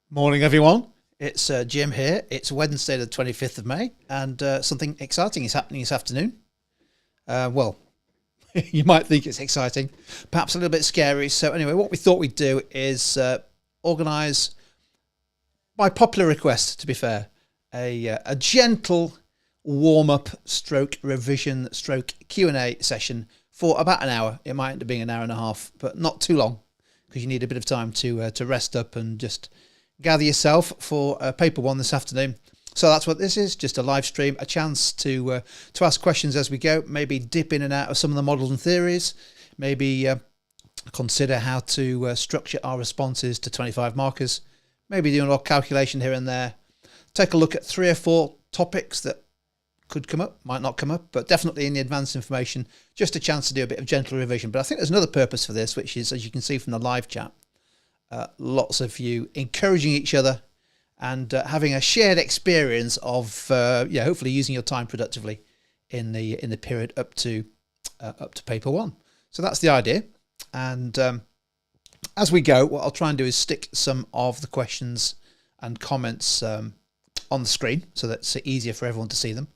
Morning, everyone. It's Jim here. It's Wednesday, the 25th of May, and something exciting is happening this afternoon. Well, you might think it's exciting, perhaps a little bit scary. So anyway, what we thought we'd do is organise, by popular request, to be fair, a gentle warm-up stroke revision stroke Q&A session for about an hour. It might end up being an hour and a half, but not too long, because you need a bit of time to rest up and just gather yourself for paper one this afternoon. So that's what this is, just a live stream, a chance to ask questions as we go, maybe dip in and out of some of the models and theories, maybe consider how to structure our responses to 25 markers, maybe do a little calculation here and there, take a look at 3 or 4 topics that could come up, might not come up, but definitely in the advanced information, just a chance to do a bit of gentle revision. But I think there's another purpose for this, which is, as you can see from the live chat, lots of you encouraging each other and having a shared experience of hopefully using your time productively in the period up to paper one. So that's the idea. And as we go, what I'll try and do is stick some of the questions and comments on the screen so that it's easier for everyone to see them.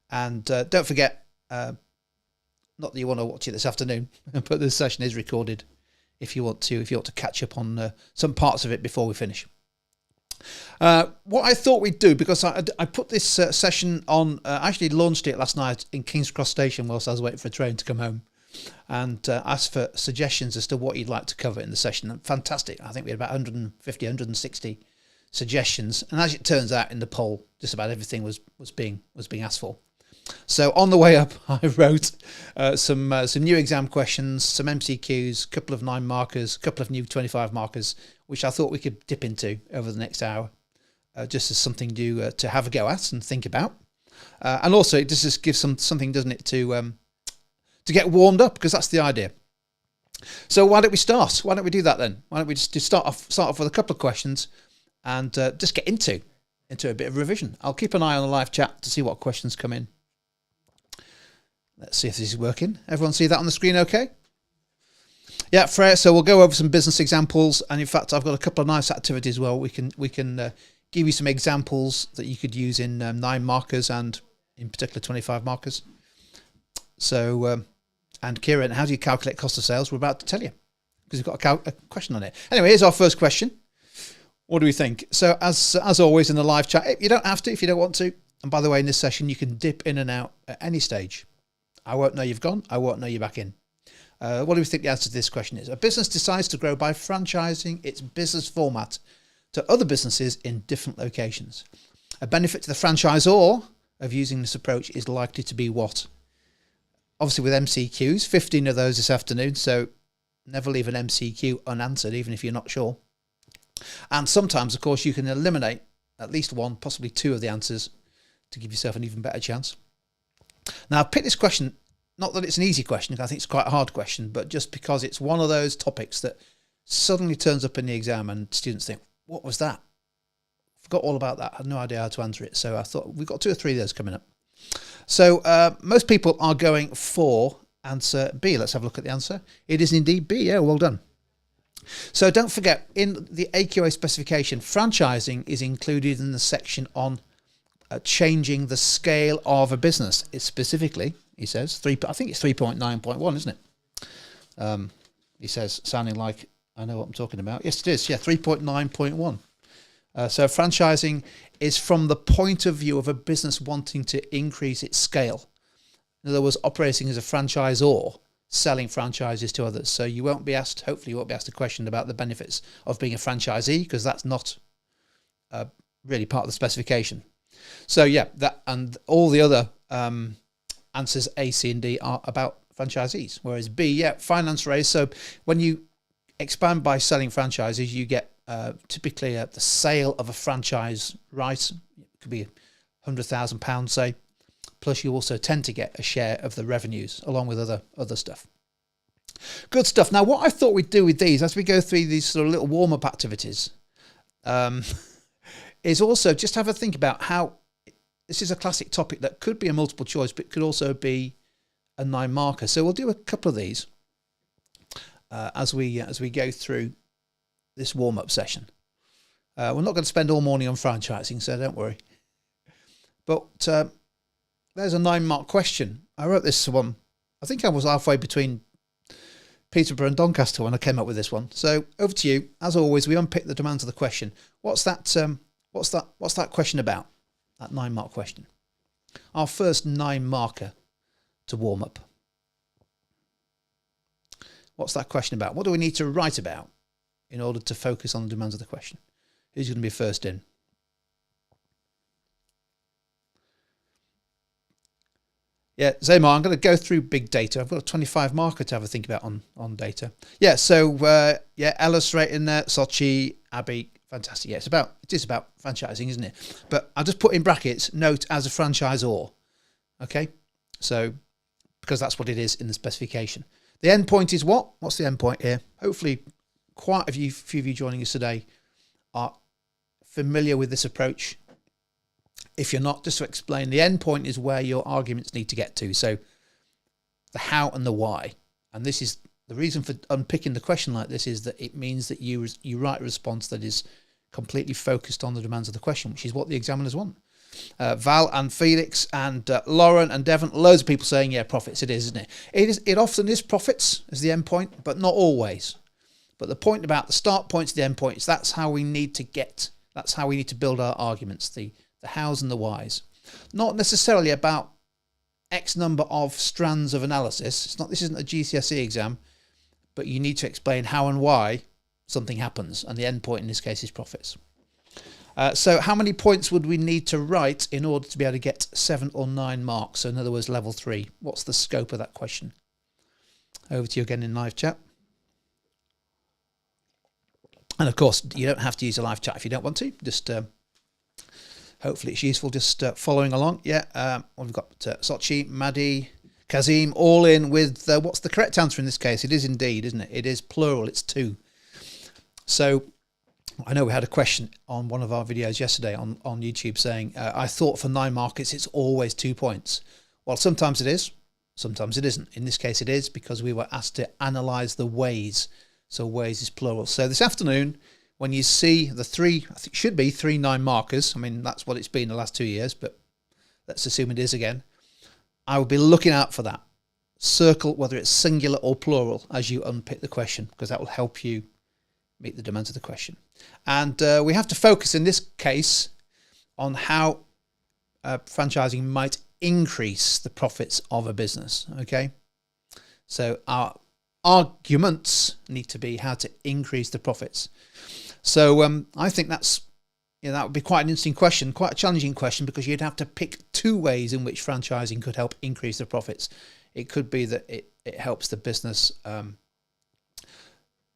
And don't forget, not that you want to watch it this afternoon, but this session is recorded if you want to catch up on some parts of it before we finish. What I thought we'd do, because I put this session on, I actually launched it last night in King's Cross Station whilst I was waiting for a train to come home, and asked for suggestions as to what you'd like to cover in the session. And fantastic. I think we had about 150, 160 suggestions. And as it turns out in the poll, just about everything was being asked for. So on the way up, I wrote some new exam questions, some MCQs, a couple of 9 markers, a couple of new 25 markers, which I thought we could dip into over the next hour, just as something to have a go at and think about. And also, it just gives something, doesn't it, to get warmed up, because that's the idea. So why don't we start? Why don't we do that then? Why don't we just start off with a couple of questions and just get into a bit of revision. I'll keep an eye on the live chat to see what questions come in. Let's see if this is working. Everyone see that on the screen okay? Yeah, Freya, so we'll go over some business examples, and in fact I've got a couple of nice activities where we can give you some examples that you could use in 9 markers and in particular 25 markers. So, and Kieran, how do you calculate cost of sales? We're about to tell you, because we've got a question on it. Anyway, here's our first question. What do we think? So as always in the live chat, you don't have to if you don't want to. And by the way, in this session, you can dip in and out at any stage. I won't know you've gone. I won't know you're back in. What do we think the answer to this question is? A business decides to grow by franchising its business format to other businesses in different locations. A benefit to the franchisor of using this approach is likely to be what? Obviously with MCQs, 15 of those this afternoon, so never leave an MCQ unanswered, even if you're not sure. And sometimes, of course, you can eliminate at least 1, possibly 2 of the answers to give yourself an even better chance. Now, I've picked this question, not that it's an easy question, I think it's quite a hard question, but just because it's one of those topics that suddenly turns up in the exam and students think, what was that? Forgot all about that. I had no idea how to answer it. So I thought we've got 2 or 3 of those coming up. So most people are going for answer B. Let's have a look at the answer. It is indeed B. Yeah, well done. So don't forget, in the AQA specification, franchising is included in the section on changing the scale of a business. It's specifically, he says, I think it's 3.9.1, isn't it? He says, sounding like I know what I'm talking about. Yes, it is. Yeah, 3.9.1. So franchising is from the point of view of a business wanting to increase its scale. In other words, operating as a franchisor, selling franchises to others. So you won't be asked, hopefully you won't be asked a question about the benefits of being a franchisee, because that's not really part of the specification. So yeah, that and all the other answers A, C and D are about franchisees, whereas B, yeah, finance raise. So when you expand by selling franchises, you get typically the sale of a franchise right. It could be £100,000, say, plus you also tend to get a share of the revenues along with other stuff. Good stuff. Now, what I thought we'd do with these as we go through these sort of little warm-up activities is also just have a think about how this is a classic topic that could be a multiple choice, but could also be a 9 marker. So we'll do a couple of these as we go through this warm-up session. We're not going to spend all morning on franchising, so don't worry. But there's a 9-mark question. I wrote this one. I think I was halfway between Peterborough and Doncaster when I came up with this one. So over to you. As always, we unpick the demands of the question. What's that question about? That 9-mark question. Our first 9-marker to warm up. What's that question about? What do we need to write about in order to focus on the demands of the question? Who's going to be first in? Yeah, Zaymar, I'm going to go through big data. I've got a 25 marker to have a think about on data. Yeah, so Ella's right in there, Sochi, Abby, fantastic. Yeah, it is about franchising, isn't it? But I'll just put in brackets, note as a franchisor. Okay, so because that's what it is in the specification. The endpoint is what? What's the endpoint here? Hopefully, quite a few of you joining us today are familiar with this approach. If you're not, just to explain, the endpoint is where your arguments need to get to. So the how and the why. And this is the reason for unpicking the question like this, is that it means that you write a response that is completely focused on the demands of the question, which is what the examiners want. Val and Felix and Lauren and Devon, loads of people saying, yeah, profits, it is, isn't it? It often is profits as the endpoint, but not always. But the point about the start point to the end point is that's how we need to build our arguments, the hows and the whys. Not necessarily about X number of strands of analysis. This isn't a GCSE exam, but you need to explain how and why something happens, and the end point in this case is profits. So how many points would we need to write in order to be able to get 7 or 9 marks? So in other words, level 3. What's the scope of that question? Over to you again in live chat. And of course, you don't have to use a live chat if you don't want to. Just hopefully it's useful just following along. Yeah, we've got Sochi, Maddie, Kazim, all in with what's the correct answer in this case? It is indeed, isn't it? It is plural, it's 2. So I know we had a question on one of our videos yesterday on YouTube saying, I thought for 9 markers it's always 2 points. Well, sometimes it is, sometimes it isn't. In this case it is, because we were asked to analyse the ways. So ways is plural. So this afternoon, when you see the 3, I think it should be 3 9 markers. I mean, that's what it's been the last 2 years, but let's assume it is again. I will be looking out for that. Circle whether it's singular or plural as you unpick the question, because that will help you meet the demands of the question. And we have to focus in this case on how franchising might increase the profits of a business. Okay, so our arguments need to be how to increase the profits. So I think that would be quite an interesting question, quite a challenging question, because you'd have to pick 2 ways in which franchising could help increase the profits. It could be that it helps the business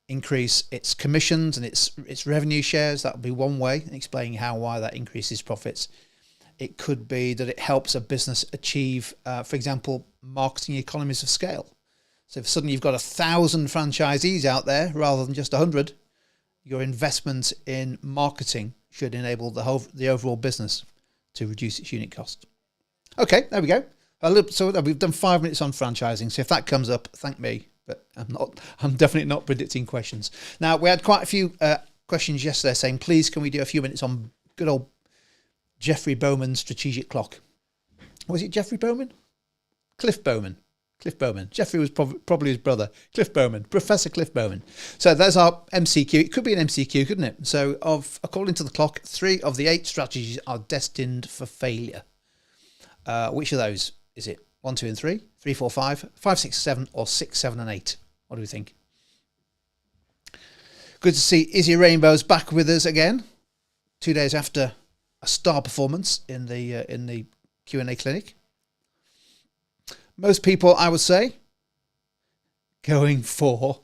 increase its commissions and its revenue shares. That would be one way, explaining why that increases profits. It could be that it helps a business achieve, for example, marketing economies of scale. So if suddenly you've got 1,000 franchisees out there rather than just 100, your investment in marketing should enable the overall business to reduce its unit cost. Okay, there we go. So we've done 5 minutes on franchising. So if that comes up, thank me. But I'm definitely not predicting questions. Now, we had quite a few questions yesterday saying, please, can we do a few minutes on good old Jeffrey Bowman's strategic clock? Was it Jeffrey Bowman? Cliff Bowman. Jeffrey was probably his brother. Cliff Bowman. Professor Cliff Bowman. So there's our MCQ. It could be an MCQ, couldn't it? So according to the clock, 3 of the 8 strategies are destined for failure. Which of those is it? 1, 2, and 3, 3, 4, 5, 5, 6, 7, or 6, 7, and 8. What do we think? Good to see Izzy Rainbow's back with us again, 2 days after a star performance in the Q&A clinic. Most people, I would say, going for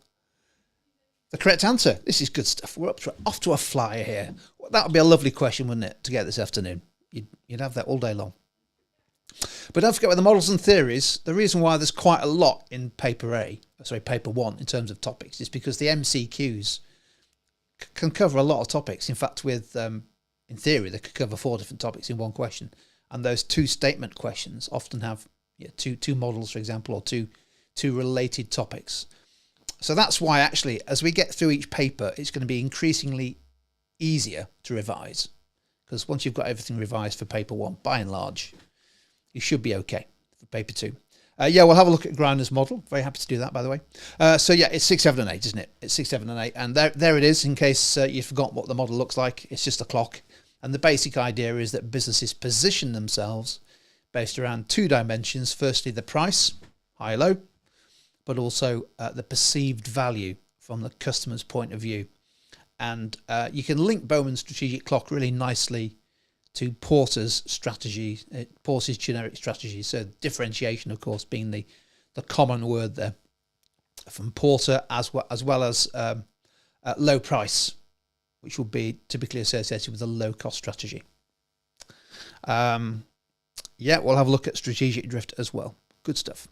the correct answer. This is good stuff. We're off to a flyer here. That would be a lovely question, wouldn't it, to get this afternoon? You'd have that all day long. But don't forget, with the models and theories, the reason why there's quite a lot in paper 1 in terms of topics is because the MCQs can cover a lot of topics. In fact, in theory, they could cover 4 different topics in one question. And those 2 statement questions often have two models, for example, or two related topics. So that's why, actually, as we get through each paper, it's going to be increasingly easier to revise, because once you've got everything revised for paper 1, by and large, you should be okay for paper 2. Yeah, we'll have a look at Grinder's model. Very happy to do that, by the way. So yeah, it's 6, 7 and 8, isn't it? It's 6, 7 and 8. And there it is, in case you forgot what the model looks like. It's just a clock. And the basic idea is that businesses position themselves based around 2 dimensions. Firstly, the price, high, low, but also the perceived value from the customer's point of view. And you can link Bowman's strategic clock really nicely to Porter's strategy, Porter's generic strategy. So differentiation, of course, being the common word there from Porter, as well as low price, which will be typically associated with a low cost strategy. Yeah, we'll have a look at strategic drift as well. Good stuff.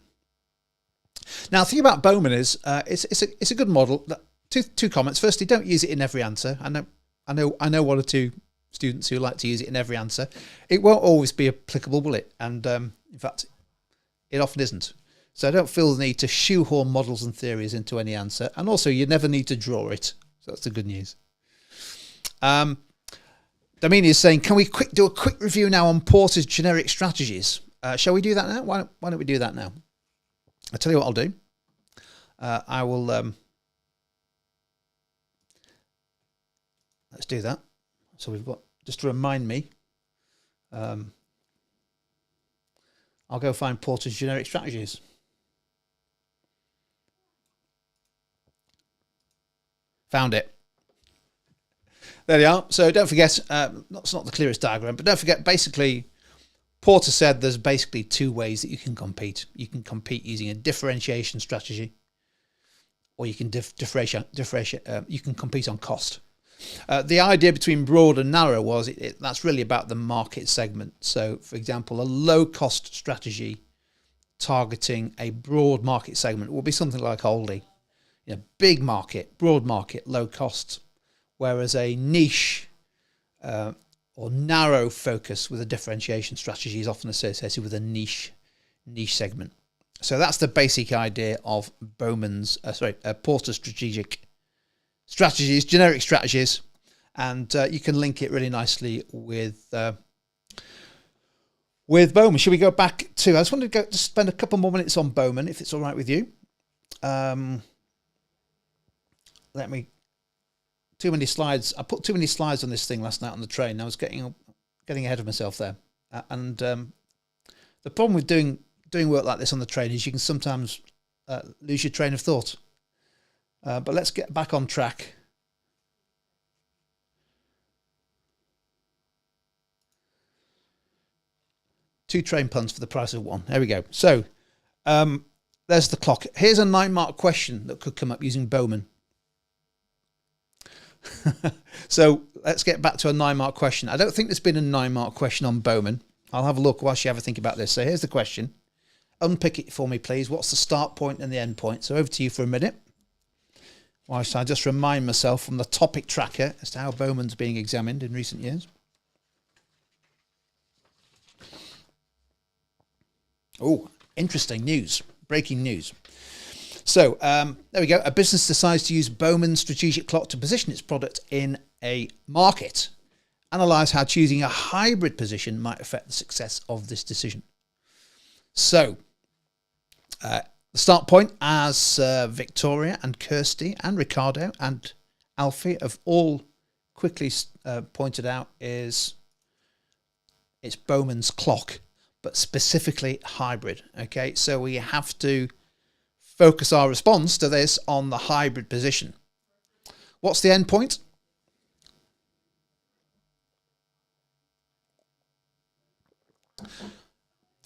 Now, the thing about Bowman is it's a good model. Two comments. Firstly, don't use it in every answer. I know one or two students who like to use it in every answer. It won't always be applicable, will it? And in fact, it often isn't. So I don't feel the need to shoehorn models into any answer. And also, you never need to draw it. So that's the good news. Damini is saying, can we do a quick review now on Porter's generic strategies? Shall we do that now? Why don't we do that now? I'll tell you what I'll do. I will... let's do that. So we've got, just to remind me, I'll go find Porter's generic strategies. Found it. There they are. So don't forget, it's not the clearest diagram, but don't forget, basically, Porter said there's basically 2 ways that you can compete. You can compete using a differentiation strategy, or you can you can compete on cost. The idea between broad and narrow was that's really about the market segment. So, for example, a low-cost strategy targeting a broad market segment will be something like Aldi. Big market, broad market, low cost. Whereas a niche or narrow focus with a differentiation strategy is often associated with a niche segment. So that's the basic idea of Bowman's, Porter's strategic strategies, generic strategies, and you can link it really nicely with Bowman. Should we go back to? I just wanted to just spend a couple more minutes on Bowman, if it's all right with you. Too many slides. I put too many slides on this thing last night on the train. I was getting ahead of myself there, and the problem with doing work like this on the train is you can sometimes lose your train of thought. But let's get back on track. Two train puns for the price of one. There we go. So there's the clock. Here's a 9-mark question that could come up using Bowman. So let's get back to a 9-mark question. I don't think there's been a 9-mark question on Bowman. I'll have a look whilst you have a think about this. So here's the question. Unpick it for me, please. What's the start point and the end point? So over to you for a minute. Whilst I just remind myself from the topic tracker as to how Bowman's being examined in recent years. Oh, interesting news. Breaking news. So there we go. A business decides to use Bowman's strategic clock to position its product in a market. Analyse how choosing a hybrid position might affect the success of this decision. So the start point, as Victoria and Kirsty and Ricardo and Alfie have all quickly pointed out, is it's Bowman's clock, but specifically hybrid. Okay, so we have to focus our response to this on the hybrid position. What's the end point?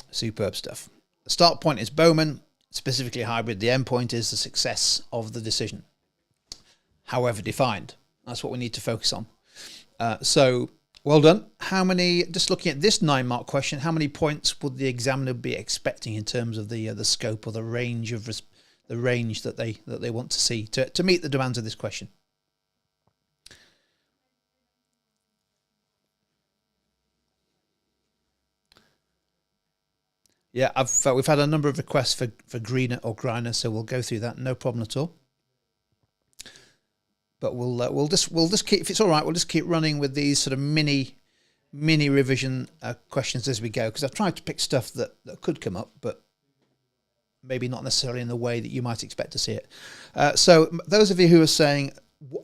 Superb stuff. The start point is Bowman, specifically hybrid. The end point is the success of the decision, however defined. That's what we need to focus on. So well done. How many, just looking at this 9-mark question, how many points would the examiner be expecting in terms of the scope or the range of that they want to see to meet the demands of this question? Yeah, we've had a number of requests for Greener or Griner, so we'll go through that. No problem at all. but we'll just keep, if it's all right, we'll just keep running with these sort of mini revision questions as we go, because I've tried to pick stuff that could come up, but maybe not necessarily in the way that you might expect to see it. So those of you who are saying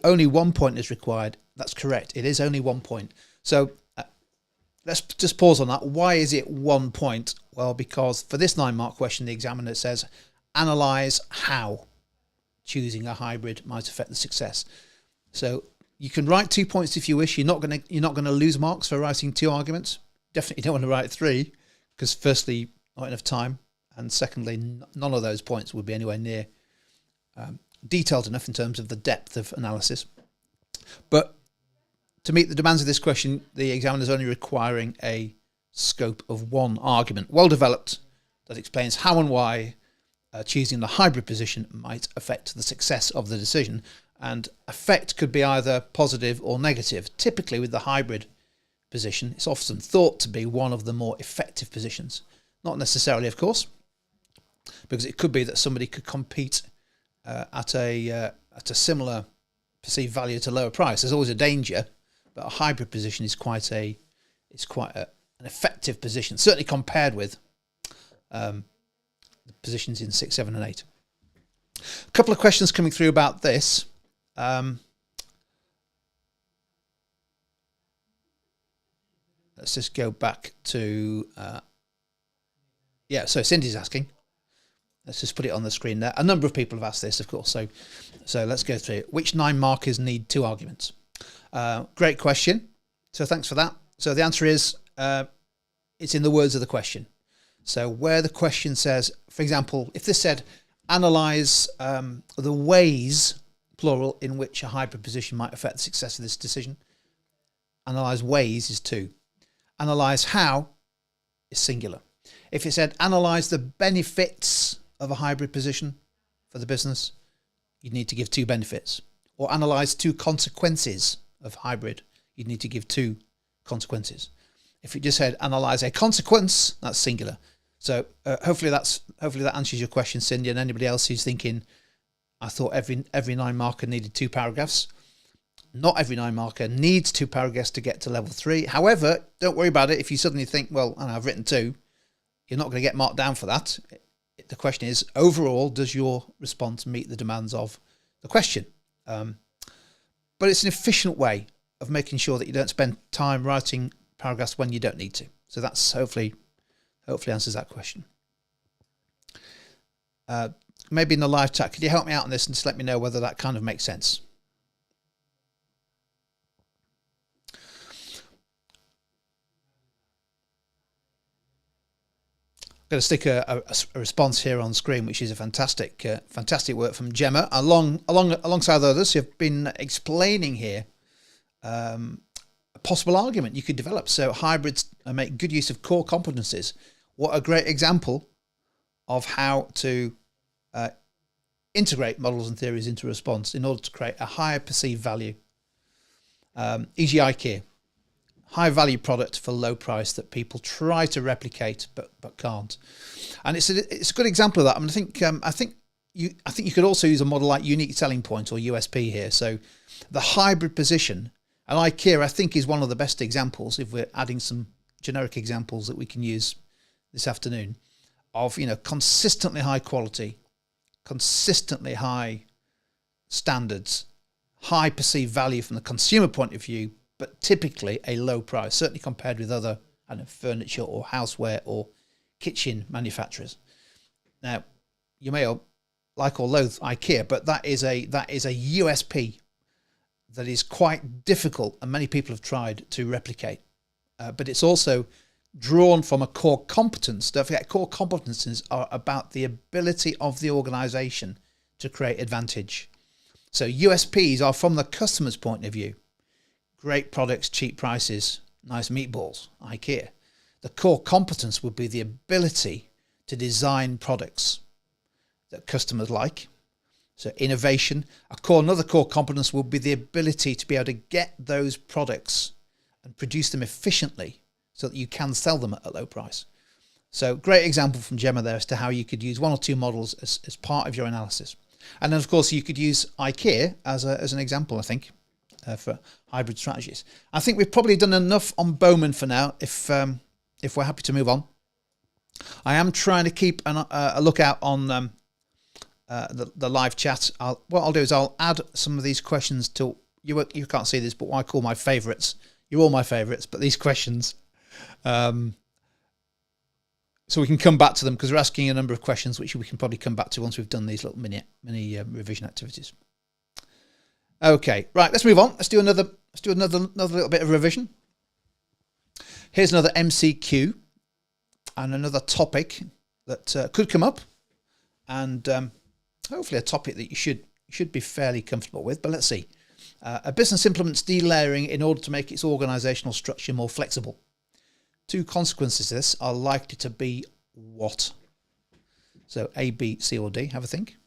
only 1 point is required, that's correct. It is only 1 point. So let's just pause on that. Why is it 1 point? Well, because for this 9-mark question, the examiner says, analyze how choosing a hybrid might affect the success. So you can write 2 points if you wish. You're not going to lose marks for writing 2 arguments. Definitely don't want to write 3, because firstly, not enough time, and secondly, none of those points would be anywhere near detailed enough in terms of the depth of analysis. But to meet the demands of this question, the examiner is only requiring a scope of 1 argument, well developed, that explains how and why choosing the hybrid position might affect the success of the decision. And effect could be either positive or negative. Typically with the hybrid position, it's often thought to be one of the more effective positions. Not necessarily, of course, because it could be that somebody could compete at a similar perceived value at a lower price. There's always a danger, but a hybrid position is quite an effective position, certainly compared with the positions in 6, 7 and 8. A couple of questions coming through about this. Let's just go back to so Cindy's asking. Let's just put it on the screen there. A number of people have asked this, of course. So let's go through it. Which 9 markers need 2 arguments? Great question. So thanks for that. So the answer is it's in the words of the question. So where the question says, for example, if this said, analyze the ways, plural, in which a hybrid position might affect the success of this decision. Analyze ways is 2. Analyze how is singular. If it said, analyze the benefits of a hybrid position for the business, you'd need to give 2 benefits. Or analyze 2 consequences of hybrid, you'd need to give 2 consequences. If it just said, analyze a consequence, that's singular. So hopefully that answers your question, Cindy, and anybody else who's thinking, I thought every 9 marker needed 2 paragraphs. Not every 9 marker needs 2 paragraphs to get to level 3. However, don't worry about it. If you suddenly think, well, and I've written 2, you're not going to get marked down for that. The question is, overall, does your response meet the demands of the question? But it's an efficient way of making sure that you don't spend time writing paragraphs when you don't need to. So that's hopefully answers that question. Maybe in the live chat, could you help me out on this and just let me know whether that kind of makes sense? I'm going to stick a response here on screen, which is a fantastic work from Gemma, alongside others who have been explaining here a possible argument you could develop. So hybrids make good use of core competencies. What a great example of how to integrate models and theories into a response in order to create a higher perceived value. E.g. IKEA. High value product for low price that people try to replicate but can't, and it's a good example of that. I mean, I think you could also use a model like unique selling point or USP here. So the hybrid position, and IKEA I think is one of the best examples, if we're adding some generic examples that we can use this afternoon, of consistently high quality, consistently high standards, high perceived value from the consumer point of view, but typically a low price, certainly compared with other furniture or houseware or kitchen manufacturers. Now, you may like or loathe IKEA, but that is a USP that is quite difficult, and many people have tried to replicate. But it's also drawn from a core competence. Don't forget, core competences are about the ability of the organisation to create advantage. So USPs are from the customer's point of view. Great products, cheap prices, nice meatballs, IKEA. The core competence would be the ability to design products that customers like. So innovation. Another core competence would be the ability to be able to get those products and produce them efficiently so that you can sell them at a low price. So great example from Gemma there as to how you could use 1 or 2 models as part of your analysis. And then, of course, you could use IKEA as an example, I think, for hybrid strategies. I think we've probably done enough on Bowman for now, if we're happy to move on. I am trying to keep a lookout on the live chat. What I'll do is I'll add some of these questions to you. You can't see this, but what I call my favourites. You're all my favourites, but these questions, so we can come back to them, because we're asking a number of questions which we can probably come back to once we've done these little mini revision activities. Okay, right. Let's move on. Let's do another little bit of revision. Here's another MCQ and another topic that could come up, and hopefully a topic that you should be fairly comfortable with. But let's see. A business implements delayering in order to make its organisational structure more flexible. Two consequences of this are likely to be what? So A, B, C or D, have a think.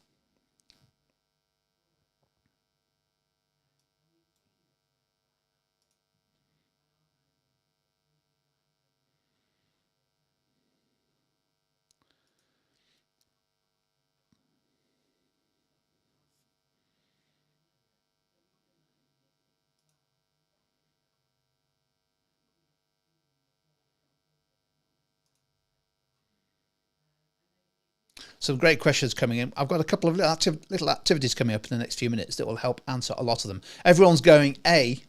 Some great questions coming in. I've got a couple of little activities coming up in the next few minutes that will help answer a lot of them. Everyone's going A,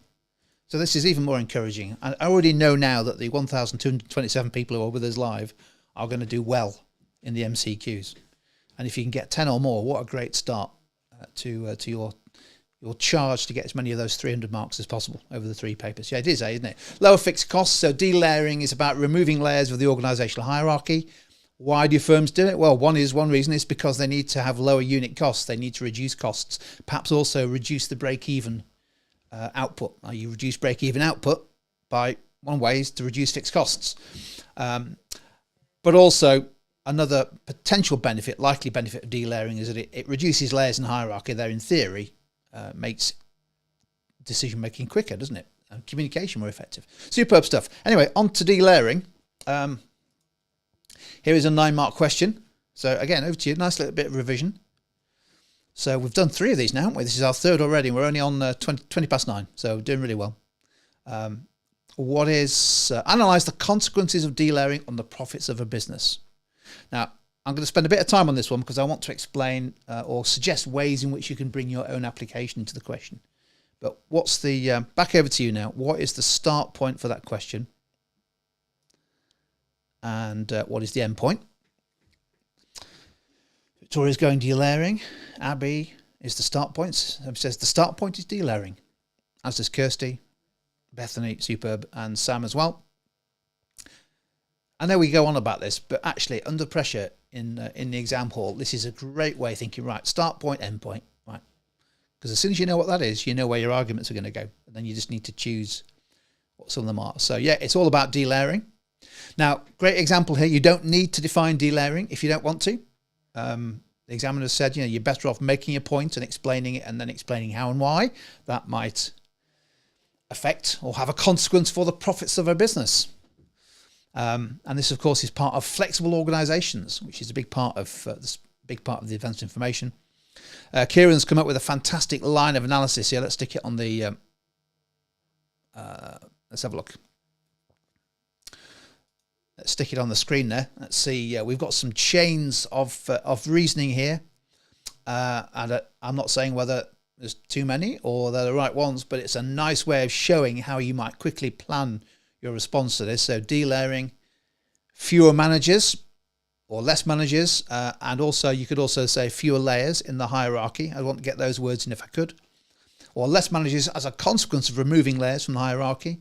so this is even more encouraging. I already know now that the 1,227 people who are with us live are going to do well in the MCQs. And if you can get 10 or more, what a great start to your charge to get as many of those 300 marks as possible over the 3 papers. Yeah, it is A, isn't it? Lower fixed costs. So delayering is about removing layers of the organisational hierarchy. Why do firms do it? Well, one reason is because they need to have lower unit costs. They need to reduce costs, perhaps also reduce the break-even output. Now, you reduce break-even output by one way is to reduce fixed costs. But also another potential benefit, likely benefit of delayering is that it reduces layers and hierarchy. There, in theory, makes decision-making quicker, doesn't it? And communication more effective. Superb stuff. Anyway, on to delayering. Here is a 9-mark question. So again, over to you. Nice little bit of revision. So we've done 3 of these now, haven't we? This is our 3rd already. We're only on 20 past 9, so doing really well. What is analyse the consequences of delayering on the profits of a business? Now, I'm going to spend a bit of time on this one because I want to explain or suggest ways in which you can bring your own application into the question. But what's the back over to you now? What is the start point for that question? And what is the end point? Victoria's going delayering. Abby is the start point. Abby says the start point is delayering. As does Kirsty, Bethany, superb, and Sam as well. I know we go on about this, but actually under pressure in the exam hall, this is a great way of thinking, right, start point, end point, right? Because as soon as you know what that is, you know where your arguments are going to go. And then you just need to choose what some of them are. So yeah, it's all about delayering. Now, great example here. You don't need to define delayering if you don't want to. The examiner said, you're better off making a point and explaining it and then explaining how and why. That might affect or have a consequence for the profits of a business. And this, of course, is part of flexible organisations, which is a big part of the advanced information. Kieran's come up with a fantastic line of analysis here. Let's stick it on the. Let's have a look. Let's stick it on the screen there. Let's see. We've got some chains of reasoning here, and I'm not saying whether there's too many or they're the right ones, but it's a nice way of showing how you might quickly plan your response to this. So delayering, fewer managers or less managers, and also you could also say fewer layers in the hierarchy. I want to get those words in if I could. Or less managers as a consequence of removing layers from the hierarchy.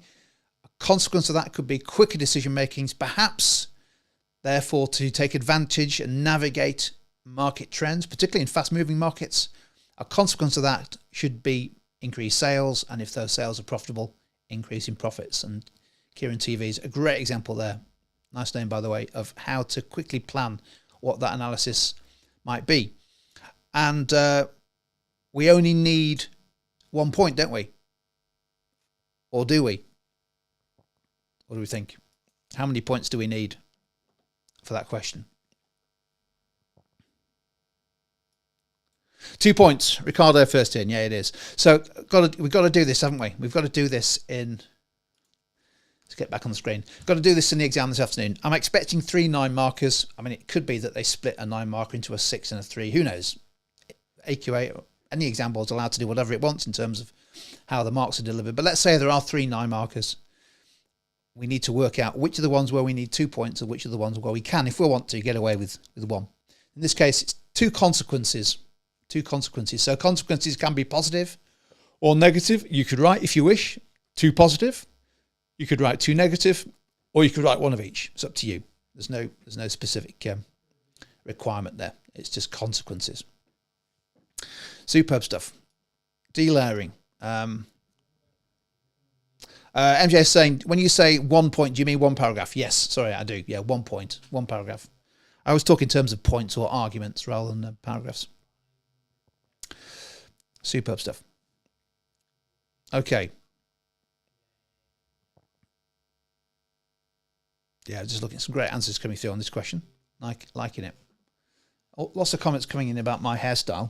Consequence of that could be quicker decision makings, perhaps therefore to take advantage and navigate market trends, particularly in fast moving markets. A consequence of that should be increased sales, and if those sales are profitable, increase in profits. And Kieran TV is a great example there. Nice name, by the way, of how to quickly plan what that analysis might be. And we only need 1 point, don't we? Or do we? What do we think? How many points do we need for that question? 2 points. Ricardo first in. Yeah, it is. So we've got to do this, haven't we? We've got to do this in... Let's get back on the screen. Got to do this in the exam this afternoon. I'm expecting 3 9 markers. I mean, it could be that they split a 9 marker into a 6 and a 3. Who knows? AQA, any exam board's allowed to do whatever it wants in terms of how the marks are delivered. But let's say there are 3 9 markers. We need to work out which are the ones where we need 2 points and which are the ones where we can, if we want to, get away with 1. In this case, it's 2 consequences. 2 consequences. So consequences can be positive or negative. You could write, if you wish, 2 positive. You could write 2 negative, or you could write 1 of each. It's up to you. There's no specific requirement there. It's just consequences. Superb stuff. Delayering. MJ is saying, when you say 1 point, do you mean 1 paragraph? Yes, sorry, I do. Yeah, 1 point, 1 paragraph. I was talking in terms of points or arguments rather than paragraphs. Superb stuff. Okay. Yeah, just looking at some great answers coming through on this question. Liking it. Oh, lots of comments coming in about my hairstyle.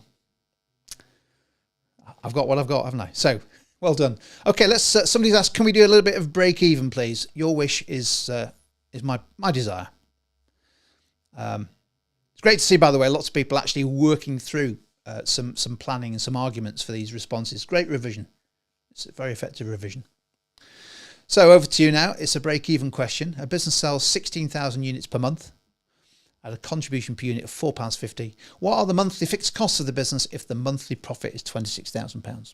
I've got what I've got, haven't I? So, well done. Okay, let's. Somebody's asked, can we do a little bit of break even, please? Your wish is my desire. It's great to see, by the way, lots of people actually working through some planning and some arguments for these responses. Great revision. It's a very effective revision. So over to you now. It's a break-even question. A business sells 16,000 units per month at a contribution per unit of £4.50. What are the monthly fixed costs of the business if the monthly profit is £26,000?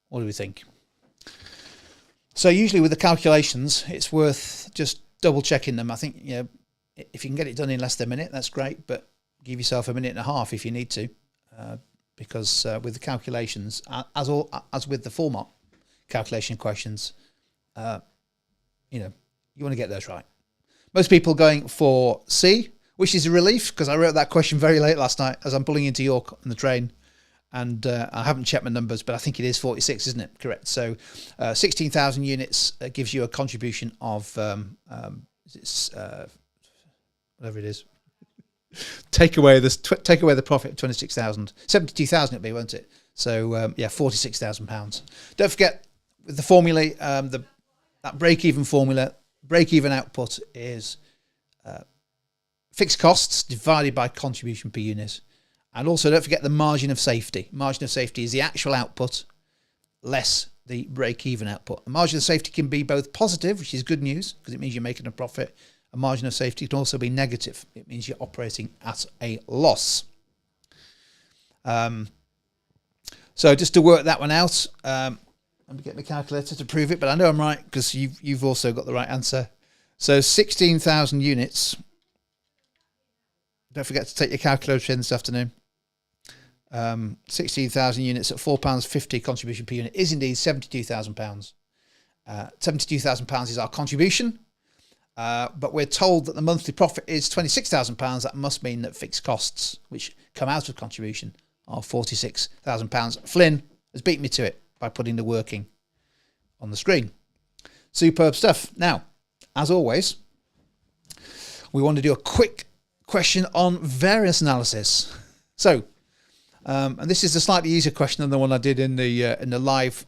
What do we think? So usually with the calculations, it's worth just double checking them. I think, if you can get it done in less than a minute, that's great, but give yourself a minute and a half if you need to, because with the calculations, as with the format calculation questions, you want to get those right. Most people going for C, which is a relief because I wrote that question very late last night as I'm pulling into York on the train. And I haven't checked my numbers, but I think it is 46, isn't it? Correct. So 16,000 units gives you a contribution of, whatever it is. Take away the profit of 26,000. 72,000 it'll be, won't it? So, £46,000. Don't forget, with the formula, that break-even formula, break-even output is fixed costs divided by contribution per unit. And also don't forget the margin of safety. Margin of safety is the actual output less the break-even output. A margin of safety can be both positive, which is good news because it means you're making a profit. A margin of safety can also be negative. It means you're operating at a loss. So just to work that one out, let me get my calculator to prove it, but I know I'm right because you've also got the right answer. So 16,000 units. Don't forget to take your calculator in this afternoon. 16,000 units at £4.50 contribution per unit is indeed £72,000. £72,000 is our contribution, but we're told that the monthly profit is £26,000. That must mean that fixed costs, which come out of contribution, are £46,000. Flynn has beat me to it by putting the working on the screen. Superb stuff. Now, as always, we want to do a quick question on variance analysis. So, and this is a slightly easier question than the one I did in the live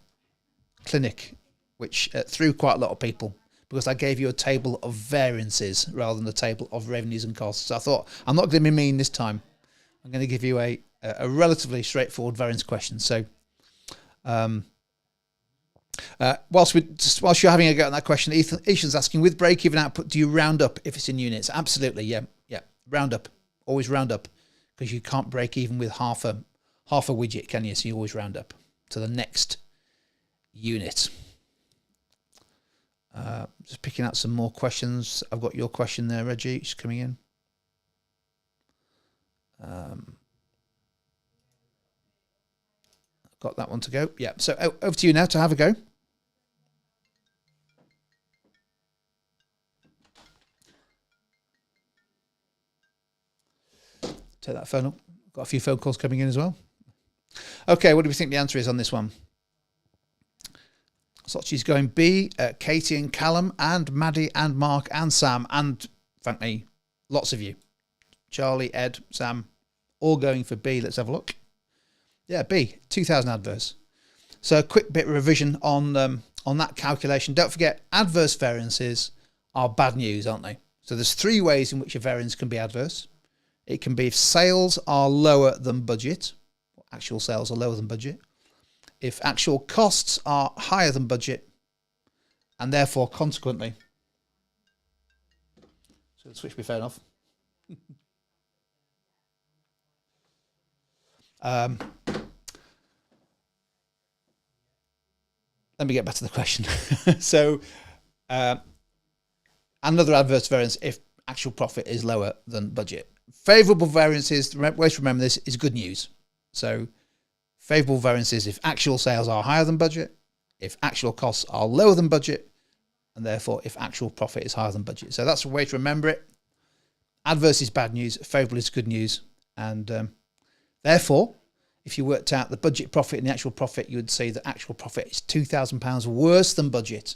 clinic, which threw quite a lot of people because I gave you a table of variances rather than a table of revenues and costs. So I thought I'm not going to be mean this time. I'm going to give you a relatively straightforward variance question. So, whilst you're having a go at that question, Ethan's asking, with break-even output, do you round up if it's in units? Absolutely, yeah. Round up, always round up, because you can't break even with half a widget, can you? So you always round up to the next unit. Just picking out some more questions. I've got your question there, Reggie. It's coming in. Got that one to go. Yeah. So over to you now to have a go. take that phone up. Got a few phone calls coming in as well. Okay, what do we think the answer is on this one? So she's going B. Katie and Callum and Maddie and Mark and Sam and, frankly, lots of you. Charlie, Ed, Sam, all going for B. Let's have a look. Yeah, B, 2,000 adverse. So a quick bit of revision on that calculation. Don't forget, adverse variances are bad news, aren't they? So there's 3 ways in which a variance can be adverse. It can be if sales are lower than budget, actual sales are lower than budget, if actual costs are higher than budget, and therefore, consequently, so switch my phone off. Let me get back to the question. So, another adverse variance if actual profit is lower than budget. Favourable variances, the way to remember this is good news. So, favourable variances if actual sales are higher than budget, if actual costs are lower than budget, and therefore if actual profit is higher than budget. So that's a way to remember it. Adverse is bad news, favourable is good news, and therefore, if you worked out the budget profit and the actual profit, you would see that actual profit is £2,000 worse than budget.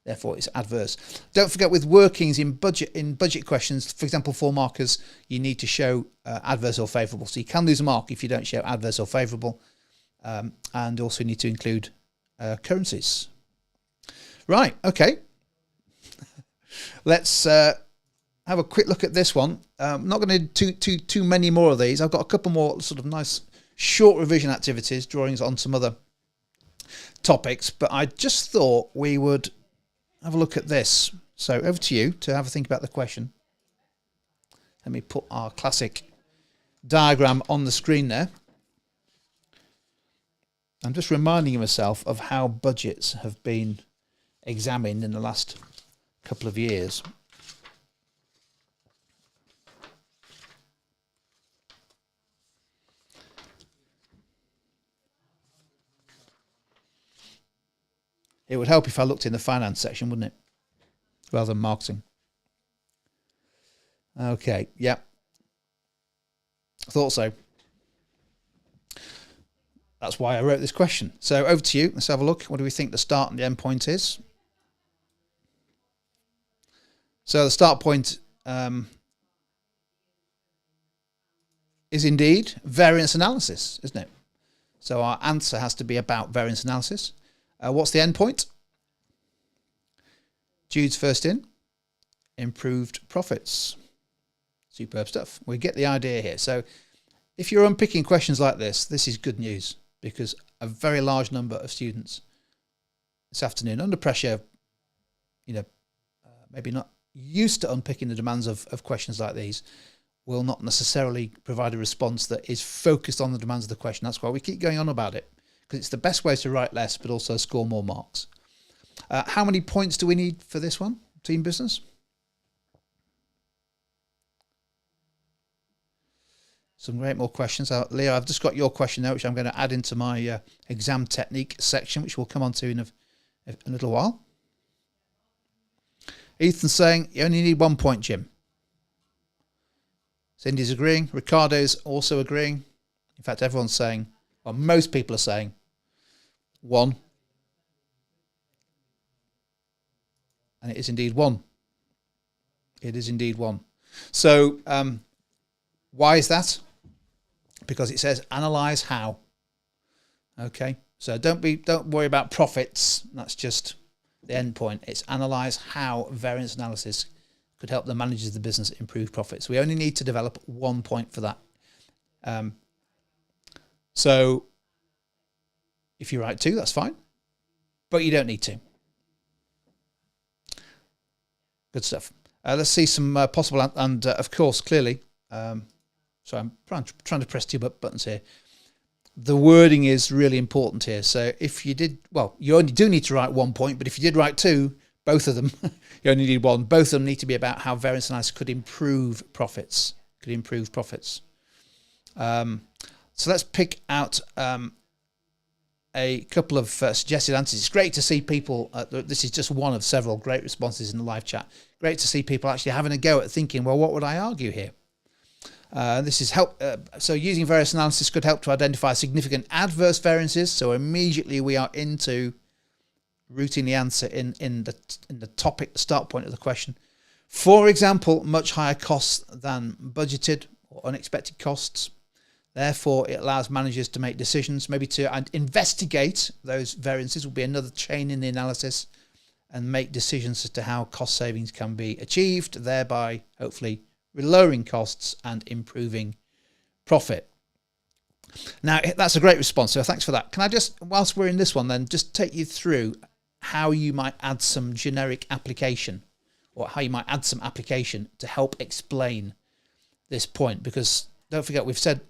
Therefore, it's adverse. Don't forget, with workings in budget questions, for example, 4 markers, you need to show adverse or favourable. So you can lose a mark if you don't show adverse or favourable. And also need to include currencies. Right, okay. Let's have a quick look at this one. I'm not going to do too many more of these. I've got a couple more sort of nice short revision activities, drawings on some other topics, but I just thought we would have a look at this. So over to you to have a think about the question. Let me put our classic diagram on the screen there. I'm just reminding myself of how budgets have been examined in the last couple of years. It would help if I looked in the finance section, wouldn't it? Rather than marketing. Okay, yeah. I thought so. That's why I wrote this question. So over to you. Let's have a look. What do we think the start and the end point is? So the start point is indeed variance analysis, isn't it? So our answer has to be about variance analysis. What's the end point? Jude's first in. Improved profits. Superb stuff. We get the idea here. So if you're unpicking questions like this is good news, because a very large number of students this afternoon, under pressure, maybe not used to unpicking the demands of questions like these, will not necessarily provide a response that is focused on the demands of the question. That's why we keep going on about it, because it's the best way to write less but also score more marks. How many points do we need for this one? Team business? Some great more questions. Leo, I've just got your question there, which I'm going to add into my exam technique section, which we'll come on to in a little while. Ethan's saying, you only need 1 point, Jim. Cindy's agreeing. Ricardo's also agreeing. In fact, everyone's saying, well, most people are saying 1. And it is indeed 1. It is indeed 1. So why is that? Because it says analyze how. Okay, so don't worry about profits. That's just the end point. It's analyze how variance analysis could help the managers of the business improve profits. We only need to develop 1 point for that. So if you write 2, that's fine, but you don't need to. Good stuff. Let's see some possible and of course, clearly. So I'm trying to press 2 buttons here. The wording is really important here. So if you did, well, you only do need to write 1 point, but if you did write 2, both of them, you only need 1. Both of them need to be about how variance analysis could improve profits. So let's pick out a couple of suggested answers. It's great to see people, this is just one of several great responses in the live chat. Great to see people actually having a go at thinking, well, what would I argue here? This is help. So using variance analysis could help to identify significant adverse variances. So immediately we are into routing the answer in the topic, the start point of the question. For example, much higher costs than budgeted or unexpected costs. Therefore, it allows managers to make decisions, maybe to investigate those variances will be another chain in the analysis, and make decisions as to how cost savings can be achieved, thereby hopefully lowering costs and improving profit. Now, that's a great response, so thanks for that. Can I just, whilst we're in this one then, just take you through how you might add some generic application, or how you might add some application to help explain this point, because don't forget, we've said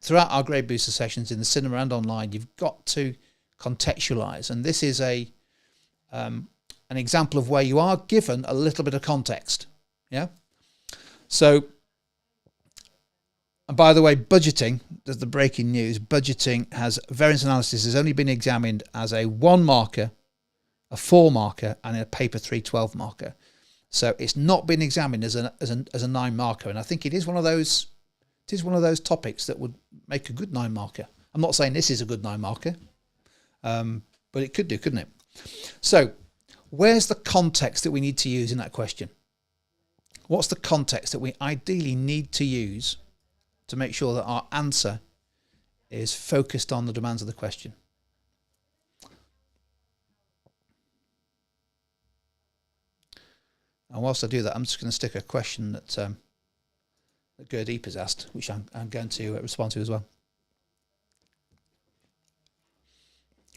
throughout our Grade Booster sessions in the cinema and online, you've got to contextualize, and this is an example of where you are given a little bit of context. Yeah. So, and by the way, budgeting, there's the breaking news, budgeting has, variance analysis has only been examined as a 1 marker, a 4 marker, and a paper 312 marker. So it's not been examined as a 9 marker, and I think it is one of those topics that would make a good 9 marker. I'm not saying this is a good 9 marker, but it could do, couldn't it? So where's the context that we need to use in that question? What's the context that we ideally need to use to make sure that our answer is focused on the demands of the question? And whilst I do that, I'm just going to stick a question that Gurdeep has asked, which I'm going to respond to as well.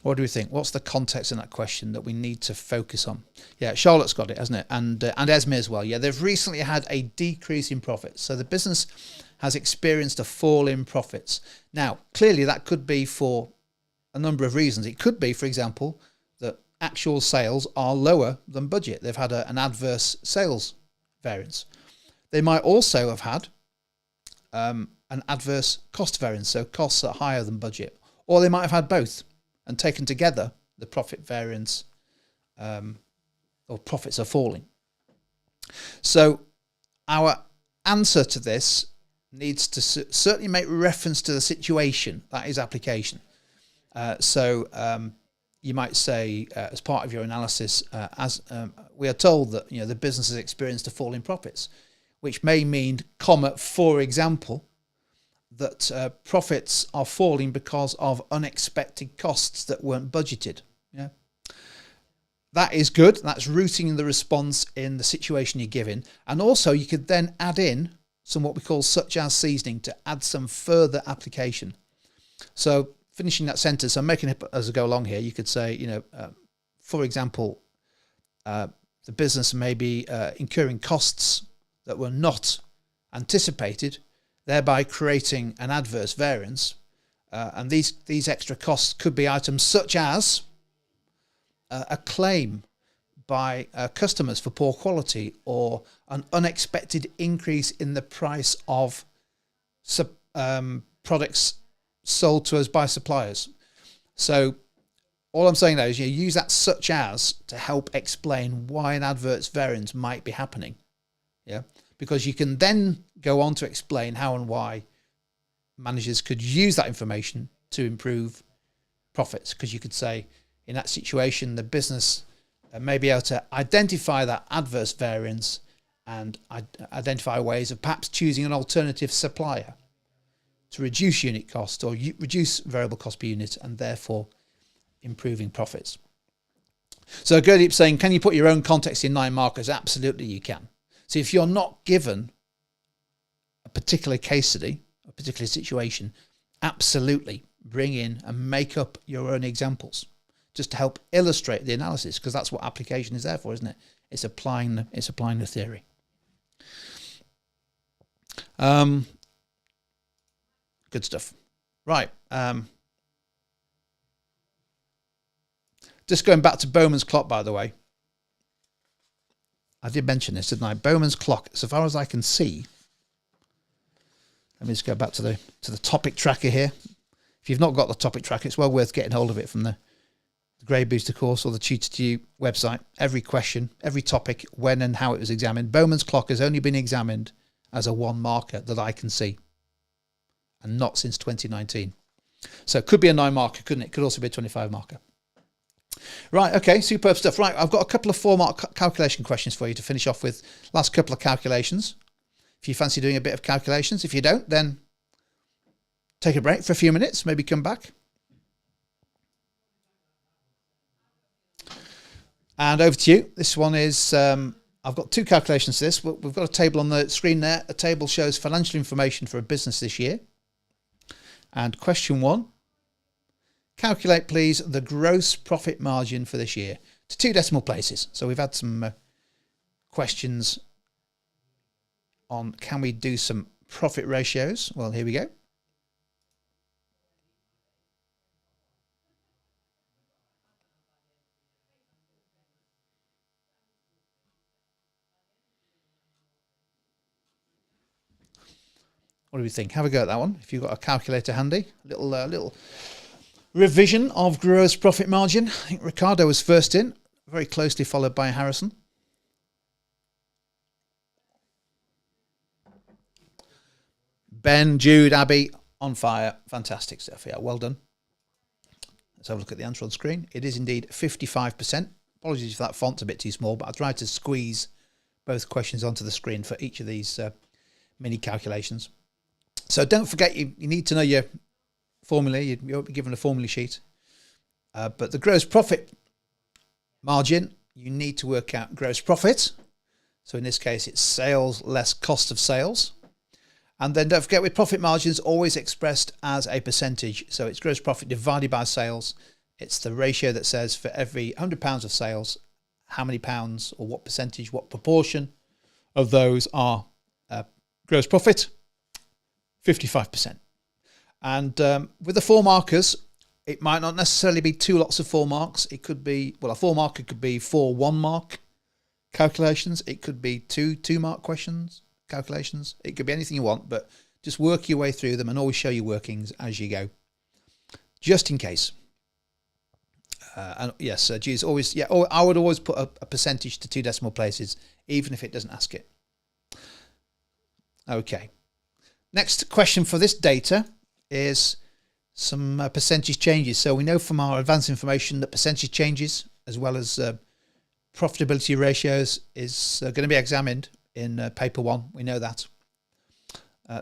What do we think? What's the context in that question that we need to focus on? Yeah, Charlotte's got it, hasn't it? And Esme as well. Yeah, they've recently had a decrease in profits. So the business has experienced a fall in profits. Now, clearly that could be for a number of reasons. It could be, for example, that actual sales are lower than budget. They've had an adverse sales variance. They might also have had an adverse cost variance, so costs are higher than budget. Or they might have had both, and taken together, the profit variance or profits are falling. So our answer to this needs to certainly make reference to the situation, that is application. You might say, as part of your analysis, we are told that the business has experienced a fall in profits, which may mean, for example, that profits are falling because of unexpected costs that weren't budgeted. Yeah, that is good. That's rooting the response in the situation you're given, and also you could then add in some what we call such as seasoning to add some further application. So finishing that sentence, I'm making it as I go along here. You could say, for example, the business may be incurring costs that were not anticipated, thereby creating an adverse variance. And these extra costs could be items such as a claim by customers for poor quality, or an unexpected increase in the price of products sold to us by suppliers. So all I'm saying there is use that such as to help explain why an adverse variance might be happening. Yeah, because you can then go on to explain how and why managers could use that information to improve profits. Because you could say, in that situation, the business may be able to identify that adverse variance and identify ways of perhaps choosing an alternative supplier to reduce unit cost or reduce variable cost per unit, and therefore improving profits. So Gurdeep saying, can you put your own context in 9 markers? Absolutely you can. So if you're not given a particular case study, a particular situation, absolutely bring in and make up your own examples just to help illustrate the analysis, because that's what application is there for, isn't it? It's applying the theory. Good stuff. Right. Just going back to Bowman's clock, by the way. I did mention this, didn't I? Bowman's clock, so far as I can see. Let me just go back to the topic tracker here. If you've not got the topic tracker, it's well worth getting hold of it from the Grade Booster course or the Tutor to You website. Every question, every topic, when and how it was examined. Bowman's clock has only been examined as a 1 marker that I can see, and not since 2019. So it could be a 9 marker, couldn't it? Could also be a 25 marker. Right, okay, superb stuff. Right, I've got a couple of 4-mark calculation questions for you to finish off with. Last couple of calculations. If you fancy doing a bit of calculations. If you don't, then take a break for a few minutes, maybe come back. And over to you. This one is, I've got 2 calculations to this. We've got a table on the screen there. A table shows financial information for a business this year. And question 1, calculate please the gross profit margin for this year to 2 decimal places. So we've had some questions on can we do some profit ratios. Well, here we go. What do we think? Have a go at that one. If you've got a calculator handy, little revision of gross profit margin. I think Ricardo was first in, very closely followed by Harrison. Ben, Jude, Abby, on fire. Fantastic stuff. Yeah, well done. Let's have a look at the answer on screen. It is indeed 55%. Apologies if that font's a bit too small, but I tried to squeeze both questions onto the screen for each of these mini calculations. So don't forget, you need to know your formula. You won't be given a formula sheet. But the gross profit margin, you need to work out gross profit. So in this case, it's sales less cost of sales. And then don't forget, with profit margins, always expressed as a percentage. So it's gross profit divided by sales. It's the ratio that says for every £100 of sales, how many pounds or what percentage, what proportion of those are gross profit. 55%. And with the 4 markers, it might not necessarily be 2 lots of 4 marks. It could be, well, a 4 marker could be 4 1-mark calculations. It could be 2 2-mark questions, calculations. It could be anything you want, but just work your way through them and always show your workings as you go, just in case. And yes, geez, always, yeah, I would always put a percentage to 2 decimal places, even if it doesn't ask it. Okay. Next question for this data is some percentage changes. So we know from our advanced information that percentage changes as well as profitability ratios is going to be examined in paper 1. We know that.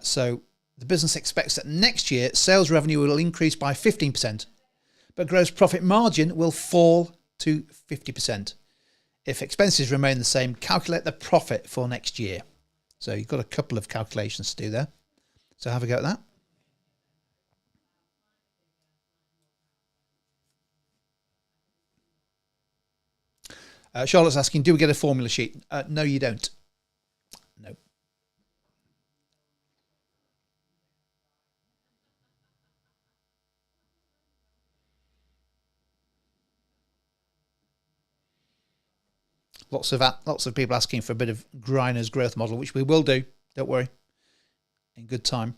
So the business expects that next year sales revenue will increase by 15%, but gross profit margin will fall to 50%. If expenses remain the same, calculate the profit for next year. So you've got a couple of calculations to do there. So have a go at that. Charlotte's asking, do we get a formula sheet? No, you don't. No. Lots of people asking for a bit of Griner's growth model, which we will do. Don't worry. In good time.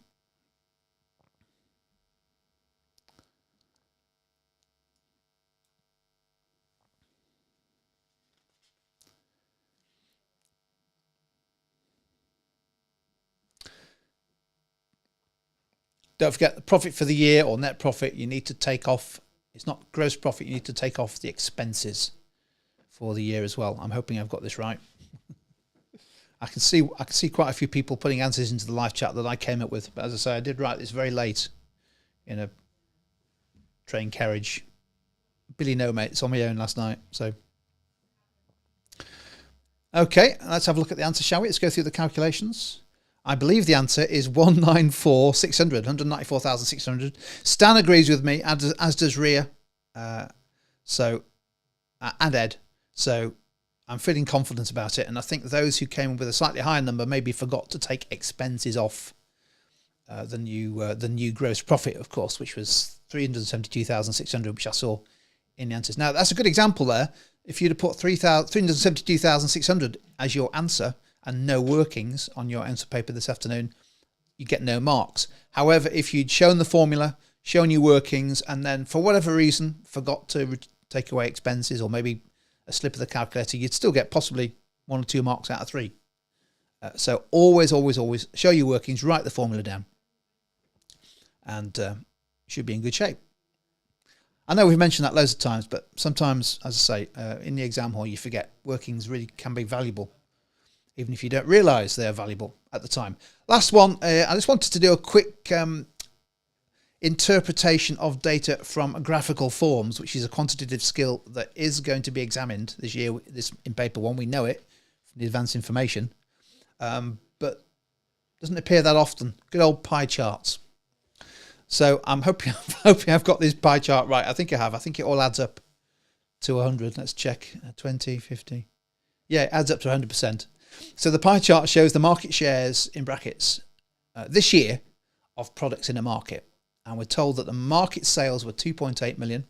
Don't forget the profit for the year or net profit. You need to take off. It's not gross profit. You need to take off the expenses for the year as well. I'm hoping I've got this right. I can see quite a few people putting answers into the live chat that I came up with. But as I say, I did write this very late in a train carriage. Billy no, mate. It's on my own last night. So, okay, let's have a look at the answer, shall we? Let's go through the calculations. I believe the answer is 194,600, 194,600. Stan agrees with me, as does Ria. And Ed. So I'm feeling confident about it, and I think those who came with a slightly higher number maybe forgot to take expenses off the new gross profit, of course, which was 372,600, which I saw in the answers. Now that's a good example there. If you'd have put 372,600 as your answer and no workings on your answer paper this afternoon, you get no marks. However, if you'd shown the formula, shown your workings, and then for whatever reason forgot to take away expenses or maybe a slip of the calculator, you'd still get possibly 1 or 2 marks out of 3. So always, always, always show your workings, write the formula down, and should be in good shape. I know we've mentioned that loads of times, but sometimes, as I say, in the exam hall, you forget workings really can be valuable, even if you don't realise they're valuable at the time. Last one, I just wanted to do a quick interpretation of data from graphical forms, which is a quantitative skill that is going to be examined this year. This in paper 1, we know it from the advanced information, but doesn't appear that often. Good old pie charts. So I'm hoping I've got this pie chart right. I think I have. I think it all adds up to 100. Let's check. 20, 50. Yeah, it adds up to 100%. So the pie chart shows the market shares in brackets this year of products in a market. And we're told that the market sales were 2.8 million.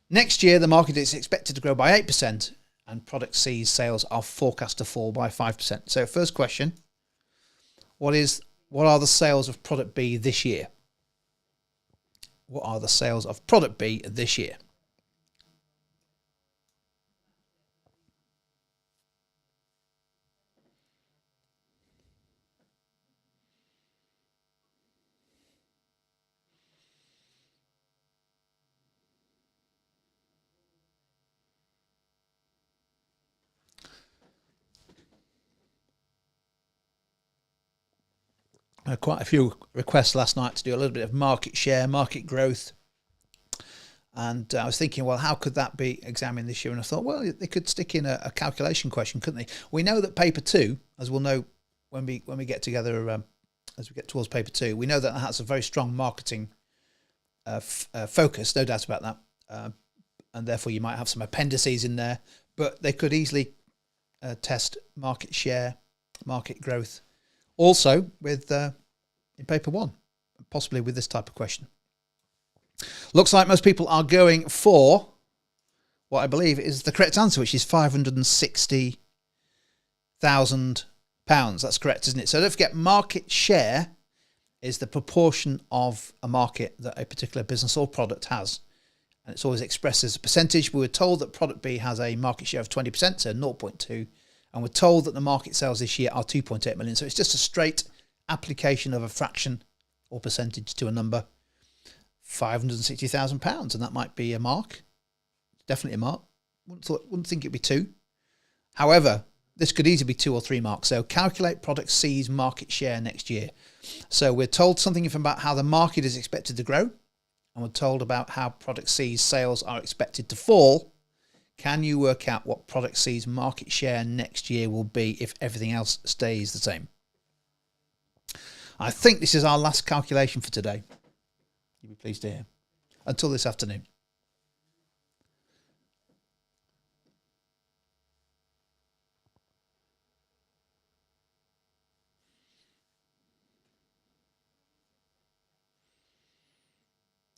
Next year, the market is expected to grow by 8%, and product C's sales are forecast to fall by 5%. So first question, what are the sales of product B this year? What are the sales of product B this year? Quite a few requests last night to do a little bit of market share, market growth. And I was thinking, well, how could that be examined this year? And I thought, well, they could stick in a calculation question, couldn't they? We know that paper 2, as we'll know when we get together, as we get towards paper 2, we know that has a very strong marketing focus, no doubt about that. And therefore, you might have some appendices in there, but they could easily test market share, market growth. Also, with in paper 1, possibly with this type of question. Looks like most people are going for what I believe is the correct answer, which is £560,000. That's correct, isn't it? So don't forget, market share is the proportion of a market that a particular business or product has. And it's always expressed as a percentage. We were told that product B has a market share of 20%, so 0.2. And we're told that the market sales this year are 2.8 million. So it's just a straight application of a fraction or percentage to a number, £560,000. And that might be a mark. Definitely a mark. Wouldn't think it'd be 2. However, this could easily be 2 or 3 marks. So calculate product C's market share next year. So we're told something about how the market is expected to grow. And we're told about how product C's sales are expected to fall. Can you work out what product C's market share next year will be if everything else stays the same? I think this is our last calculation for today. You'll be pleased to hear. Until this afternoon.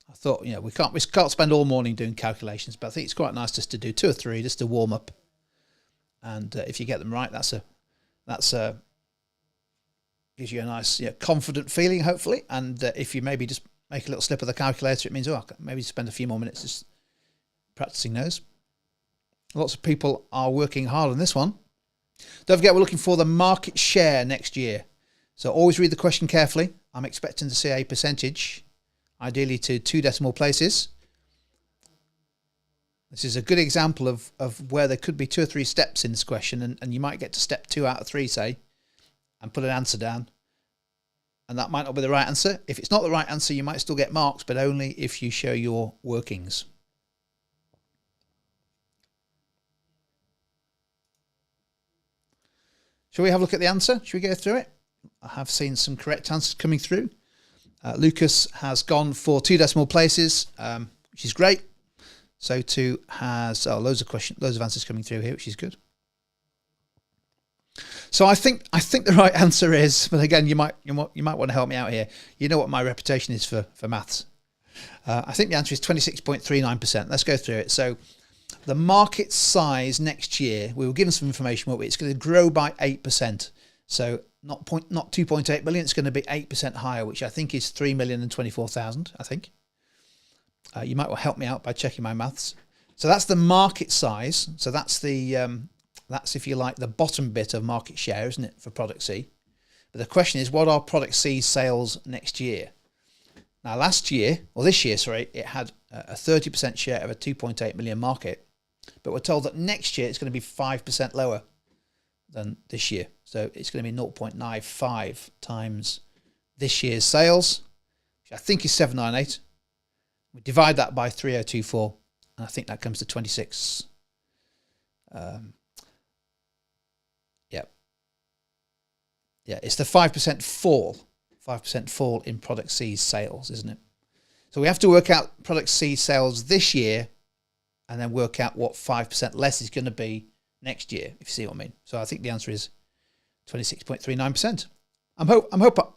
I thought, we can't spend all morning doing calculations, but I think it's quite nice just to do 2 or 3 just to warm up. And if you get them right, that's gives you a nice, confident feeling, hopefully. And if you maybe just make a little slip of the calculator, it means maybe spend a few more minutes just practicing those. Lots of people are working hard on this one. Don't forget, we're looking for the market share next year. So always read the question carefully. I'm expecting to see a percentage, ideally to 2 decimal places. This is a good example of where there could be 2 or 3 steps in this question, and you might get to step 2 out of 3, say, and put an answer down. And that might not be the right answer. If it's not the right answer, you might still get marks, but only if you show your workings. Shall we have a look at the answer? Shall we go through it? I have seen some correct answers coming through. Lucas has gone for 2 decimal places, which is great. So too has loads of answers coming through here, which is good. So I think the right answer is, but again, you might want to help me out here. You know what my reputation is for maths. I think the answer is 26.39%. Let's go through it. So the market size next year, we were given some information. It's going to grow by 8%. So not 2.8 million. It's going to be 8% higher, which I think is 3,024,000. I think. You might well help me out by checking my maths. So that's the market size. So that's the That's, if you like, the bottom bit of market share, isn't it, for product C? But the question is, what are product C's sales next year? Now, this year, it had a 30% share of a 2.8 million market, but we're told that next year it's going to be 5% lower than this year. So it's going to be 0.95 times this year's sales, which I think is 798. We divide that by 3024, and I think that comes to 26. Yeah, it's the 5% fall in product C's sales, isn't it? So we have to work out product C sales this year and then work out what 5% less is going to be next year, if you see what I mean. So I think the answer is 26.39%.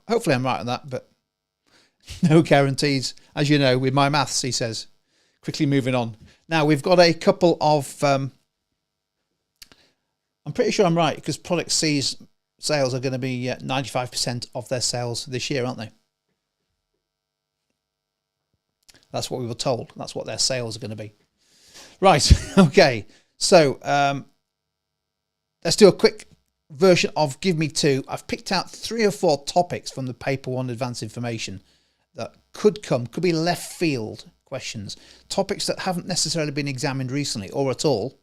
Hopefully I'm right on that, but no guarantees. As you know, with my maths, he says. Quickly moving on. Now we've got a couple of, I'm pretty sure I'm right, because product C's sales are going to be 95% of their sales this year, aren't they? That's what we were told. That's what their sales are going to be. Right. Okay. So let's do a quick version of Give Me Two. I've picked out 3 or 4 topics from the paper 1 advanced information that could be left field questions, topics that haven't necessarily been examined recently or at all,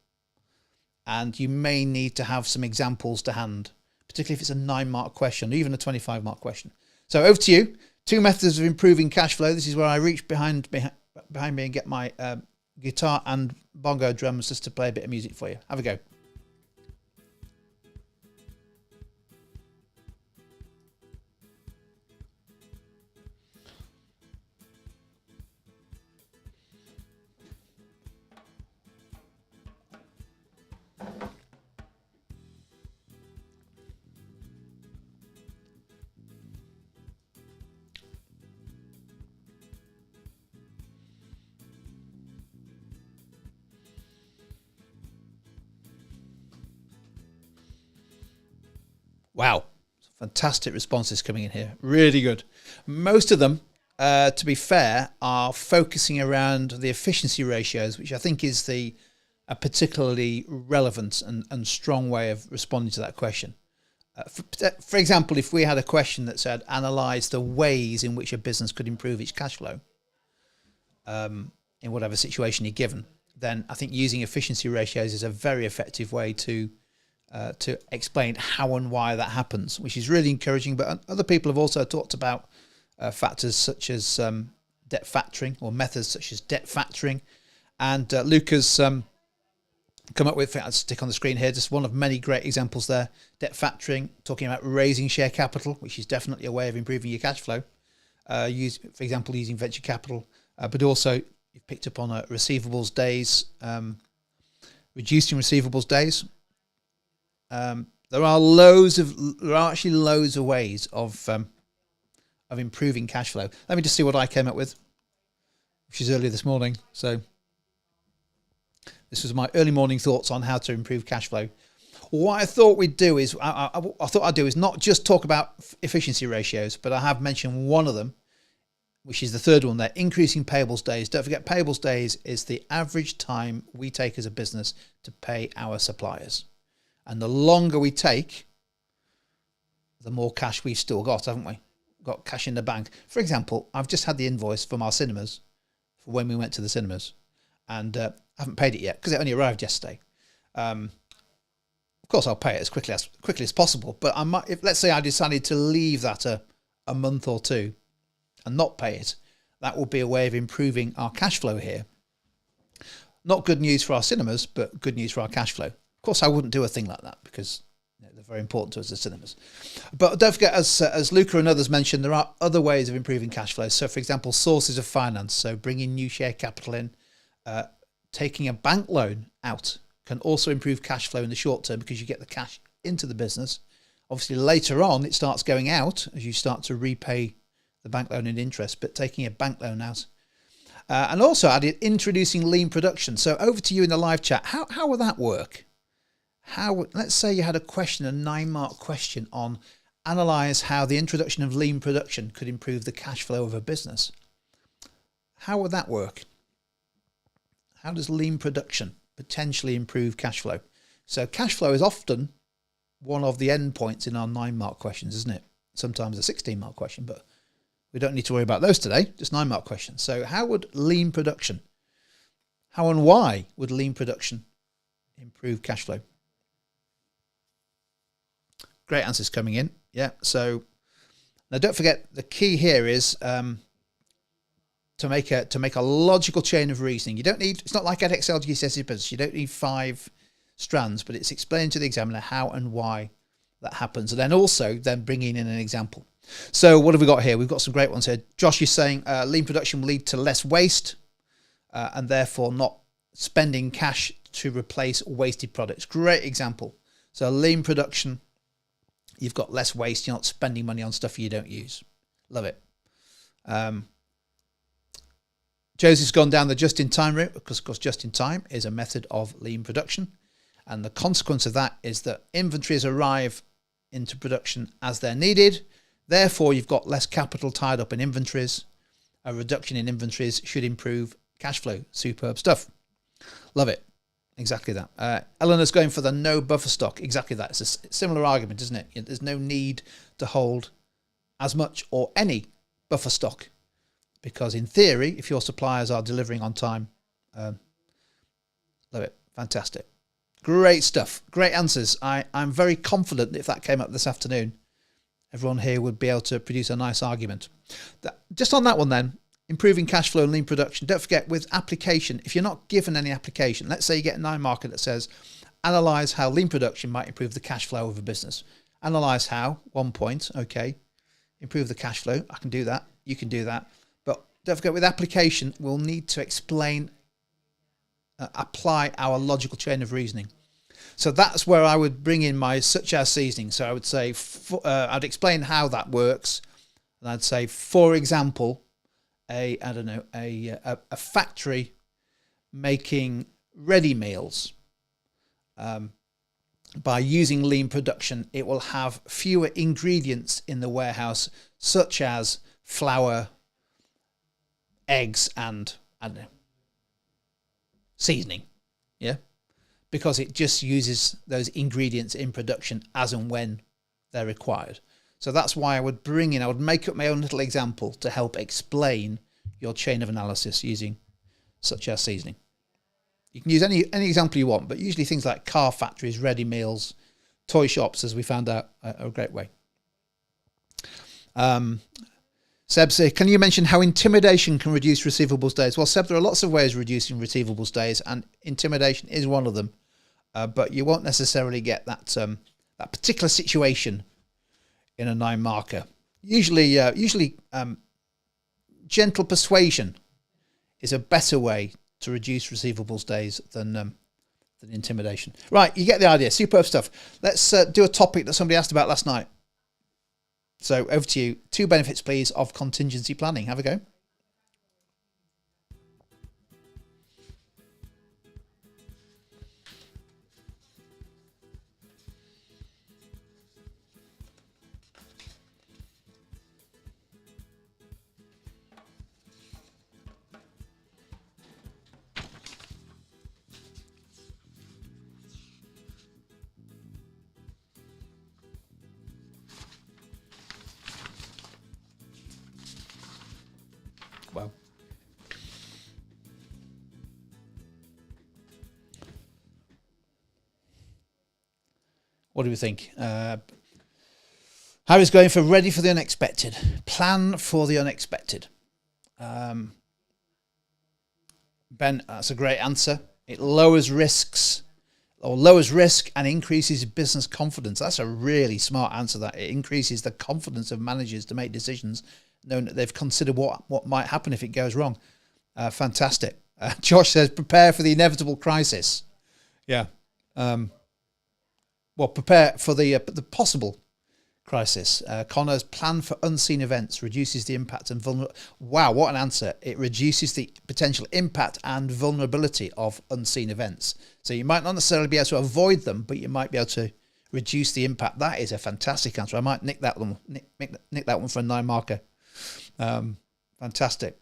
and you may need to have some examples to hand, particularly if it's a 9-mark question or even a 25-mark question. So over to you. 2 methods of improving cash flow. This is where I reach behind me and get my guitar and bongo drums just to play a bit of music for you. Have a go. Wow, fantastic responses coming in here. Really good. Most of them, to be fair, are focusing around the efficiency ratios, which I think is a particularly relevant and strong way of responding to that question. For example, if we had a question that said, analyse the ways in which a business could improve its cash flow in whatever situation you're given, then I think using efficiency ratios is a very effective way to explain how and why that happens, which is really encouraging. But other people have also talked about factors such as debt factoring, or methods such as debt factoring. And Luke has come up with, I'll stick on the screen here, just one of many great examples there. Debt factoring, talking about raising share capital, which is definitely a way of improving your cash flow. For example, using venture capital, but also you've picked up on receivables days, reducing receivables days. There are actually loads of ways of improving cash flow. Let me just see what I came up with, which is earlier this morning. So this was my early morning thoughts on how to improve cash flow. What I thought we'd do is, I thought I'd do is not just talk about efficiency ratios, but I have mentioned one of them, which is the third one there, increasing payables days. Don't forget, payables days is the average time we take as a business to pay our suppliers. And the longer we take, the more cash we've still got, haven't we? Got cash in the bank. For example, I've just had the invoice from our cinemas for when we went to the cinemas, and I haven't paid it yet because it only arrived yesterday. Of course, I'll pay it as quickly as possible. But I might, let's say I decided to leave that a month or two and not pay it, that will be a way of improving our cash flow here. Not good news for our cinemas, but good news for our cash flow. Of course, I wouldn't do a thing like that because they're very important to us as cinemas. But don't forget, as Luca and others mentioned, there are other ways of improving cash flow. So, for example, sources of finance. So bringing new share capital in, taking a bank loan out can also improve cash flow in the short term because you get the cash into the business. Obviously, later on, it starts going out as you start to repay the bank loan in interest, but taking a bank loan out. And also added introducing lean production. So over to you in the live chat. How will that work? Let's say you had a question, a 9-mark question on analyse how the introduction of lean production could improve the cash flow of a business. How would that work? How does lean production potentially improve cash flow? So cash flow is often one of the endpoints in our 9-mark questions, isn't it? Sometimes a 16-mark question, but we don't need to worry about those today, just 9-mark questions. So how would lean production, how and why would lean production improve cash flow? Great answers coming in. Yeah, so now don't forget the key here is to make a logical chain of reasoning. You don't need, it's not like at Excel GCSE business, you don't need 5 strands, but it's explaining to the examiner how and why that happens, and then also bringing in an example. So what have we got here? We've got some great ones here. Josh is saying lean production will lead to less waste and therefore not spending cash to replace wasted products. Great example. So lean production, you've got less waste, you're not spending money on stuff you don't use. Love it. Josie's gone down the just-in-time route because, of course, just-in-time is a method of lean production. And the consequence of that is that inventories arrive into production as they're needed. Therefore, you've got less capital tied up in inventories. A reduction in inventories should improve cash flow. Superb stuff. Love it. Exactly that. Eleanor's going for the no buffer stock. Exactly that. It's a similar argument, isn't it? There's no need to hold as much or any buffer stock because in theory, if your suppliers are delivering on time, love it. Fantastic. Great stuff. Great answers. I'm very confident that if that came up this afternoon, everyone here would be able to produce a nice argument. Just on that one then, improving cash flow and lean production. Don't forget with application, if you're not given any application, let's say you get a 9-marker that says, analyze how lean production might improve the cash flow of a business. Analyze how, 1 point, okay. Improve the cash flow. I can do that. You can do that. But don't forget with application, we'll need to explain apply our logical chain of reasoning. So that's where I would bring in my such as seasoning. So I would say, I'd explain how that works. And I'd say, for example, a factory making ready meals. By using lean production, it will have fewer ingredients in the warehouse, such as flour, eggs, and I don't know, seasoning, yeah, because it just uses those ingredients in production as and when they're required. So that's why I would make up my own little example to help explain your chain of analysis using such as seasoning. You can use any example you want, but usually things like car factories, ready meals, toy shops, as we found out, are a great way. Seb says, can you mention how intimidation can reduce receivables days? Well, Seb, there are lots of ways of reducing receivables days, and intimidation is one of them. But you won't necessarily get that particular situation in a 9-marker. Usually, gentle persuasion is a better way to reduce receivables days than intimidation. Right, you get the idea. Superb stuff. Let's do a topic that somebody asked about last night. So over to you. 2 benefits, please, of contingency planning. Have a go. Wow. What do we think? Harry's going for ready for the unexpected. Plan for the unexpected. Ben, that's a great answer. It lowers risk and increases business confidence. That's a really smart answer. That it increases the confidence of managers to make decisions, knowing that they've considered what might happen if it goes wrong. Fantastic. Josh says, prepare for the inevitable crisis. Yeah. Well, prepare for the possible crisis. Connor's plan for unseen events reduces the impact and vulnerability. Wow, what an answer. It reduces the potential impact and vulnerability of unseen events. So you might not necessarily be able to avoid them, but you might be able to reduce the impact. That is a fantastic answer. I might nick that one for a 9-marker. Fantastic.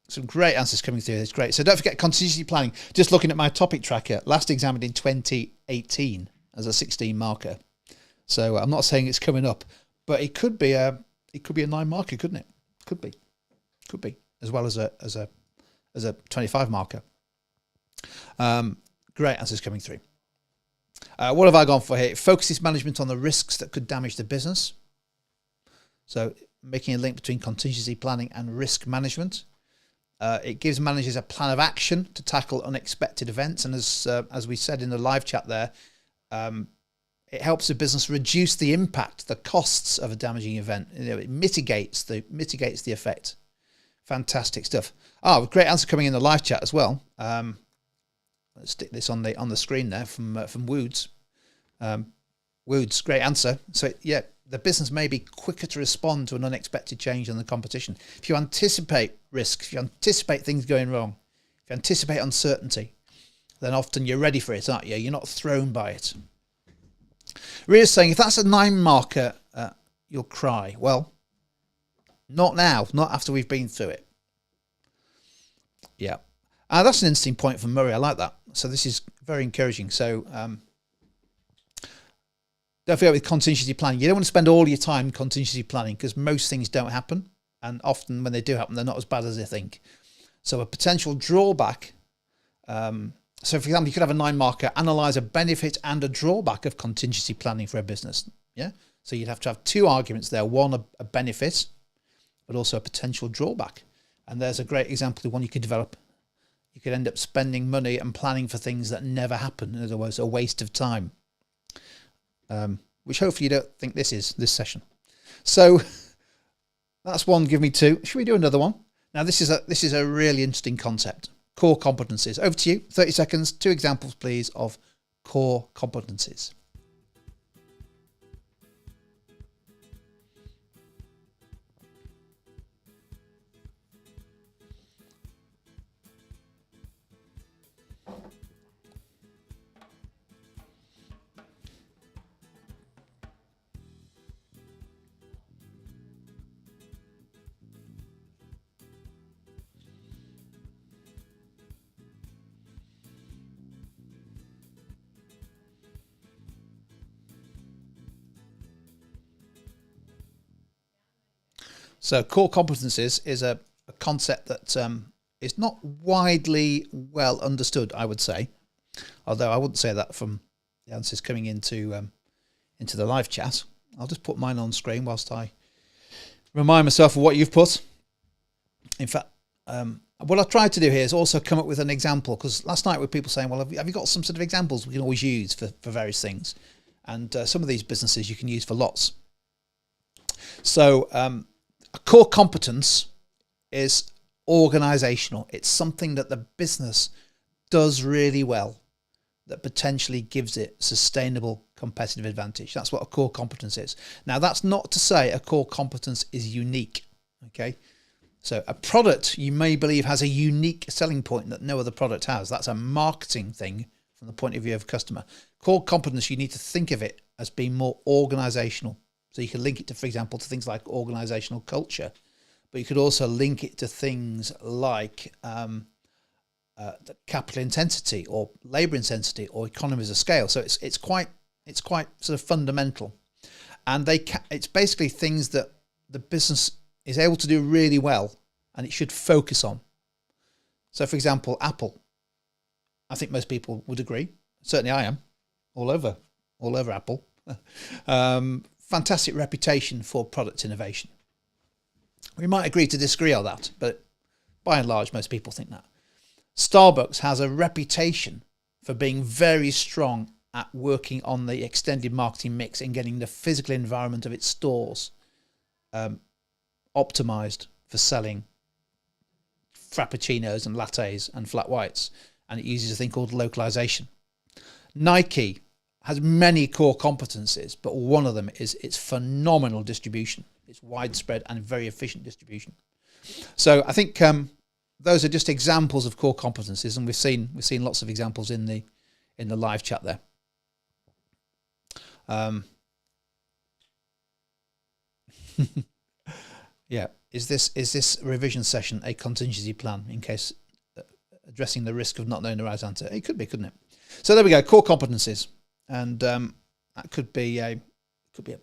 Some great answers coming through. It's great. So don't forget contingency planning. Just looking at my topic tracker, last examined in 2018 as a 16 marker. So I'm not saying it's coming up, but it could be a 9 marker, couldn't it? Could be, as well as a 25 marker. Great answers coming through. What have I gone for here? It focuses management on the risks that could damage the business. So making a link between contingency planning and risk management. It gives managers a plan of action to tackle unexpected events. And as we said in the live chat there, it helps the business reduce the impact, the costs of a damaging event. It mitigates the effect. Fantastic stuff. Great answer coming in the live chat as well. Let's stick this on the screen there from Woods. Woods, great answer. So yeah, the business may be quicker to respond to an unexpected change than the competition. If you anticipate risks, if you anticipate things going wrong, if you anticipate uncertainty, then often you're ready for it, aren't you? You're not thrown by it. Ria's saying, if that's a 9 marker, you'll cry. Well, not now, not after we've been through it. Yeah. That's an interesting point from Murray. I like that. So this is very encouraging. So don't forget with contingency planning, you don't want to spend all your time contingency planning because most things don't happen. And often when they do happen, they're not as bad as they think. So a potential drawback. So for example, you could have a 9 marker, analyze a benefit and a drawback of contingency planning for a business. Yeah. So you'd have to have 2 arguments there. One, a benefit, but also a potential drawback. And there's a great example of one you could develop. You could end up spending money and planning for things that never happen. In other words, a waste of time. Which hopefully you don't think this is, this session. So that's one, give me 2. Should we do another one? Now this is a really interesting concept. Core competencies. Over to you, 30 seconds, 2 examples please of core competencies. So core competencies is a concept that is not widely well understood, I would say. Although I wouldn't say that from the answers coming into the live chat. I'll just put mine on screen whilst I remind myself of what you've put. In fact, what I tried to do here is also come up with an example, because last night were people saying, well, have you got some sort of examples we can always use for various things? And some of these businesses you can use for lots. So a core competence is organizational. It's something that the business does really well that potentially gives it sustainable competitive advantage. That's what a core competence is. Now, that's not to say a core competence is unique. Okay. So a product you may believe has a unique selling point that no other product has. That's a marketing thing from the point of view of customer. Core competence, you need to think of it as being more organizational. So you can link it to, for example, to things like organizational culture, but you could also link it to things like the capital intensity or labor intensity or economies of scale. So it's quite sort of fundamental, and it's basically things that the business is able to do really well, and it should focus on. So, for example, Apple. I think most people would agree. Certainly, I am. All over Apple. Fantastic reputation for product innovation. We might agree to disagree on that, but by and large, most people think that. Starbucks has a reputation for being very strong at working on the extended marketing mix and getting the physical environment of its stores optimized for selling frappuccinos and lattes and flat whites, and it uses a thing called localization. Nike has many core competencies, but one of them is its phenomenal distribution. It's widespread and very efficient distribution. So I think those are just examples of core competencies, and we've seen lots of examples in the live chat there. Yeah. Is this revision session a contingency plan in case addressing the risk of not knowing the right answer? It could be, couldn't it? So there we go. Core competencies, and that could be a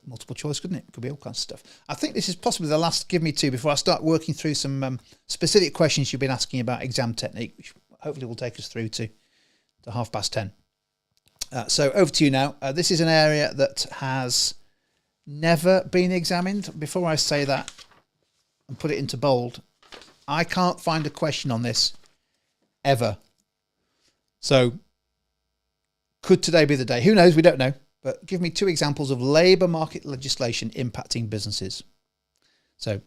multiple choice, couldn't it? Could be all kinds of stuff. I think this is possibly the last give me two before I start working through some specific questions you've been asking about exam technique, which hopefully will take us through to 10:30. So over to you now. This is an area that has never been examined. Before I say that and put it into bold, I can't find a question on this ever. So could today be the day? Who knows? We don't know. But give me two examples of labour market legislation impacting businesses. So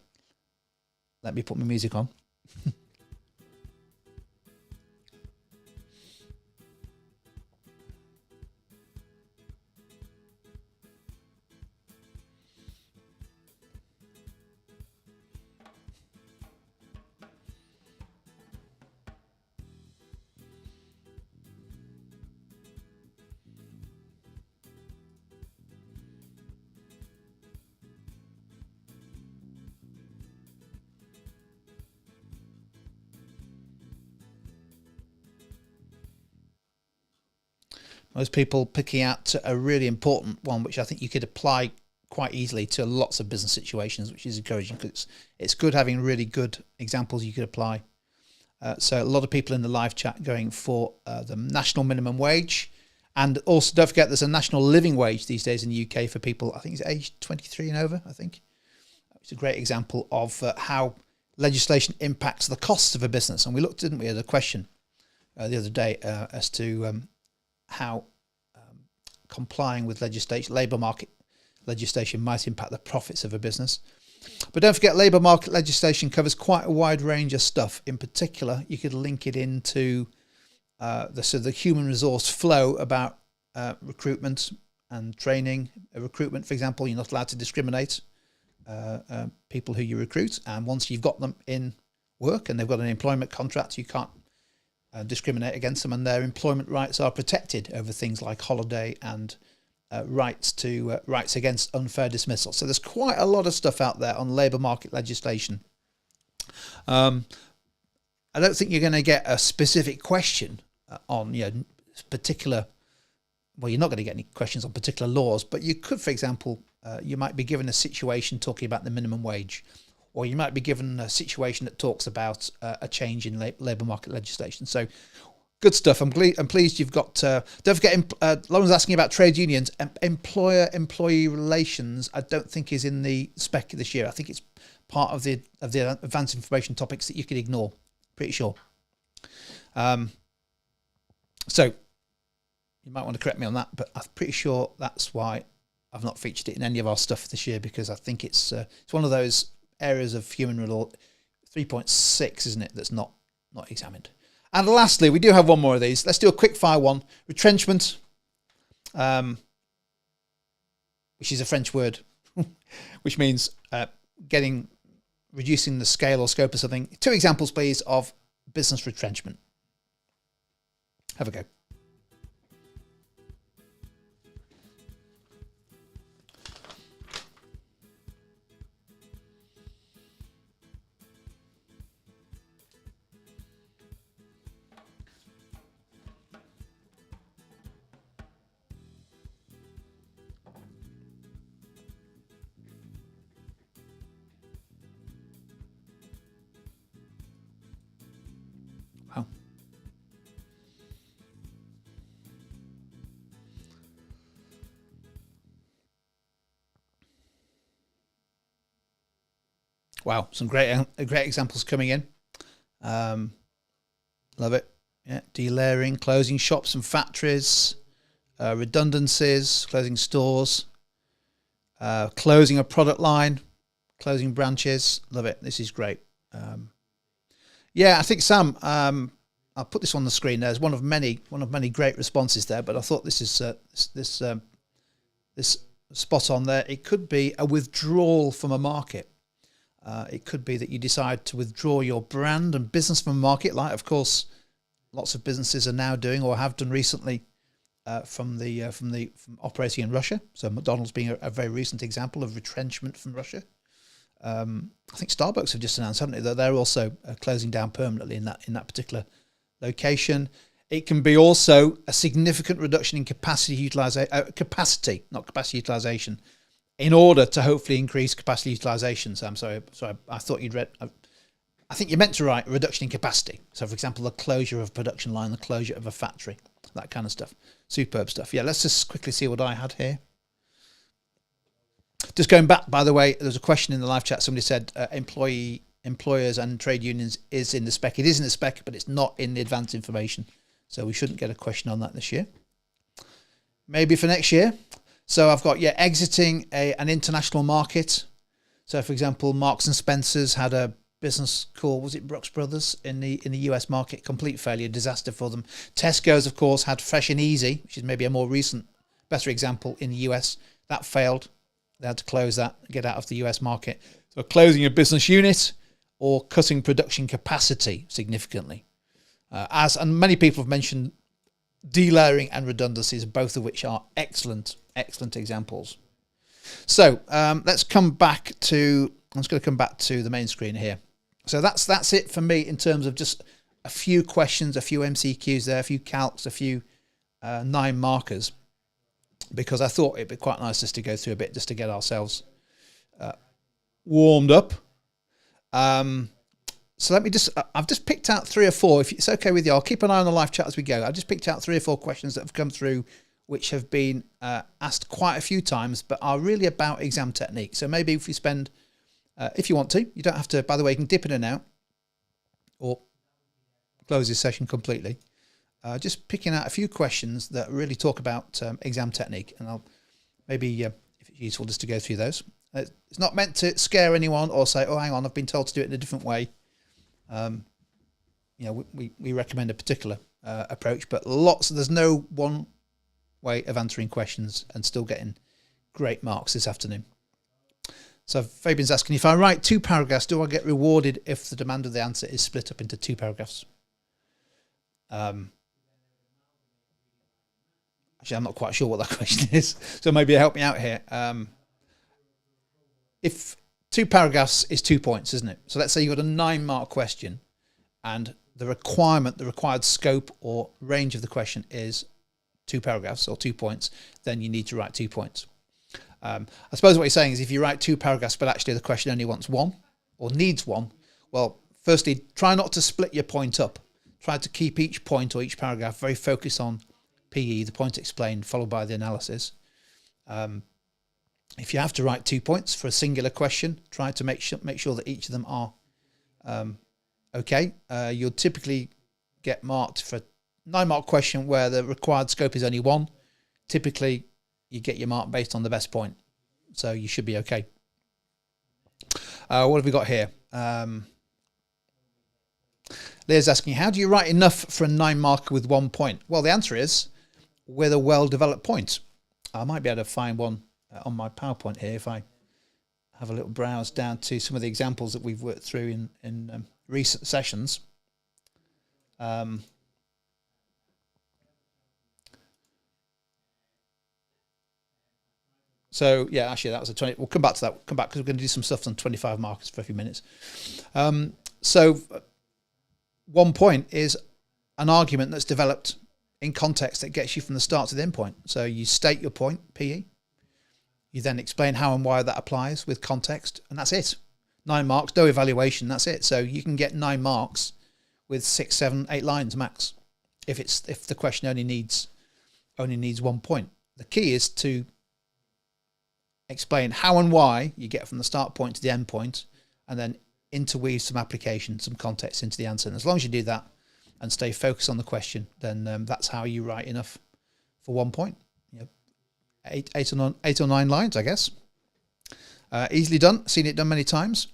let me put my music on. Most people picking out a really important one, which I think you could apply quite easily to lots of business situations, which is encouraging because it's good having really good examples you could apply. So a lot of people in the live chat going for the national minimum wage. And also don't forget there's a national living wage these days in the UK for people, I think it's aged 23 and over, I think. It's a great example of how legislation impacts the costs of a business. And we looked, didn't we, at a question the other day as to how complying with legislation, labour market legislation might impact the profits of a business. But don't forget, labour market legislation covers quite a wide range of stuff. In particular, you could link it into the human resource flow about recruitment and training. Recruitment, for example, you're not allowed to discriminate people who you recruit. And once you've got them in work and they've got an employment contract, you can't discriminate against them, and their employment rights are protected over things like holiday and rights against unfair dismissal. So there's quite a lot of stuff out there on labour market legislation. I don't think you're going to get a specific question on particular. Well, you're not going to get any questions on particular laws, but you could, for example, you might be given a situation talking about the minimum wage. Or you might be given a situation that talks about a change in labour market legislation. So good stuff. I'm pleased you've got... don't forget, Lauren's asking about trade unions. Employer-employee relations, I don't think is in the spec this year. I think it's part of the advanced information topics that you could ignore. Pretty sure. So you might want to correct me on that, but I'm pretty sure that's why I've not featured it in any of our stuff this year, because I think it's one of those areas of human law 3.6, isn't it, that's not examined. And lastly, we do have one more of these. Let's do a quick fire one. Retrenchment, which is a French word, which means reducing the scale or scope of something. Two examples, please, of business retrenchment. Have a go. Wow, some great examples coming in. Love it. Yeah, delayering, closing shops and factories, redundancies, closing stores, closing a product line, closing branches. Love it. This is great. Yeah, I think Sam. I'll put this on the screen. There's one of many great responses there, but I thought this is this spot on there. It could be a withdrawal from a market. It could be that you decide to withdraw your brand and business from a market, like, of course, lots of businesses are now doing or have done recently from operating in Russia. So McDonald's being a very recent example of retrenchment from Russia. I think Starbucks have just announced, haven't they, that they're also closing down permanently in that particular location. It can be also a significant reduction in capacity utilization, in order to hopefully increase capacity utilization. So I'm sorry, I thought you'd read. I think you meant to write reduction in capacity. So, for example, the closure of a production line, the closure of a factory, that kind of stuff. Superb stuff. Yeah, let's just quickly see what I had here. Just going back, by the way, there was a question in the live chat. Somebody said employers and trade unions is in the spec. It is in the spec, but it's not in the advanced information. So we shouldn't get a question on that this year. Maybe for next year. So I've got, exiting an international market. So, for example, Marks and Spencer's had a business called, was it Brooks Brothers in the US market? Complete failure, disaster for them. Tesco's, of course, had Fresh and Easy, which is maybe a more recent, better example in the US. That failed. They had to close that, get out of the US market. So closing a business unit or cutting production capacity significantly. And many people have mentioned delayering and redundancies, both of which are excellent examples. So let's come back to, I'm just going to come back to the main screen here. So that's it for me in terms of just a few questions, a few MCQs there, a few calcs, a few 9 markers, because I thought it'd be quite nice just to go through a bit, just to get ourselves warmed up. So let me I've just picked out 3 or 4. If it's okay with you, I'll keep an eye on the live chat as we go. I've just picked out 3 or 4 questions that have come through, which have been asked quite a few times, but are really about exam technique. So maybe if we spend, if you want to, you don't have to, by the way, you can dip in and out or close this session completely. Just picking out a few questions that really talk about exam technique, and I'll maybe, if it's useful, just to go through those. It's not meant to scare anyone or say, oh, hang on, I've been told to do it in a different way. We recommend a particular approach, but there's no one way of answering questions and still getting great marks this afternoon. So Fabian's asking, if I write 2 paragraphs, do I get rewarded if the demand of the answer is split up into 2 paragraphs? Actually, I'm not quite sure what that question is, so maybe help me out here. If 2 paragraphs is 2 points, isn't it? So let's say you've got a 9-mark question and the required scope or range of the question is 2 paragraphs or 2 points, then you need to write 2 points. I suppose what you're saying is if you write 2 paragraphs, but actually the question only wants 1 or needs 1, well, firstly, try not to split your point up. Try to keep each point or each paragraph very focused on PE, the point explained, followed by the analysis. If you have to write 2 points for a singular question, try to make sure that each of them are okay. You'll typically get marked for a 9-mark question where the required scope is only 1. Typically, you get your mark based on the best point, so you should be okay. What have we got here? Leah's asking, how do you write enough for a 9-marker with 1 point? Well, the answer is with a well-developed point. I might be able to find one on my PowerPoint here if I have a little browse down to some of the examples that we've worked through in recent sessions. So yeah, actually that was a 20. We'll come back to that. We'll come back because we're going to do some stuff on 25 markers for a few minutes. So 1 point is an argument that's developed in context that gets you from the start to the end point. So you state your point, PE. You then explain how and why that applies with context, and that's it. 9 marks, no evaluation, that's it. So you can get 9 marks with 6, 7, 8 lines max if the question only needs 1 point. The key is to explain how and why you get from the start point to the end point, and then interweave some application, some context into the answer. And as long as you do that and stay focused on the question, then that's how you write enough for 1 point. 8 or 9 lines, I guess. Easily done. Seen it done many times.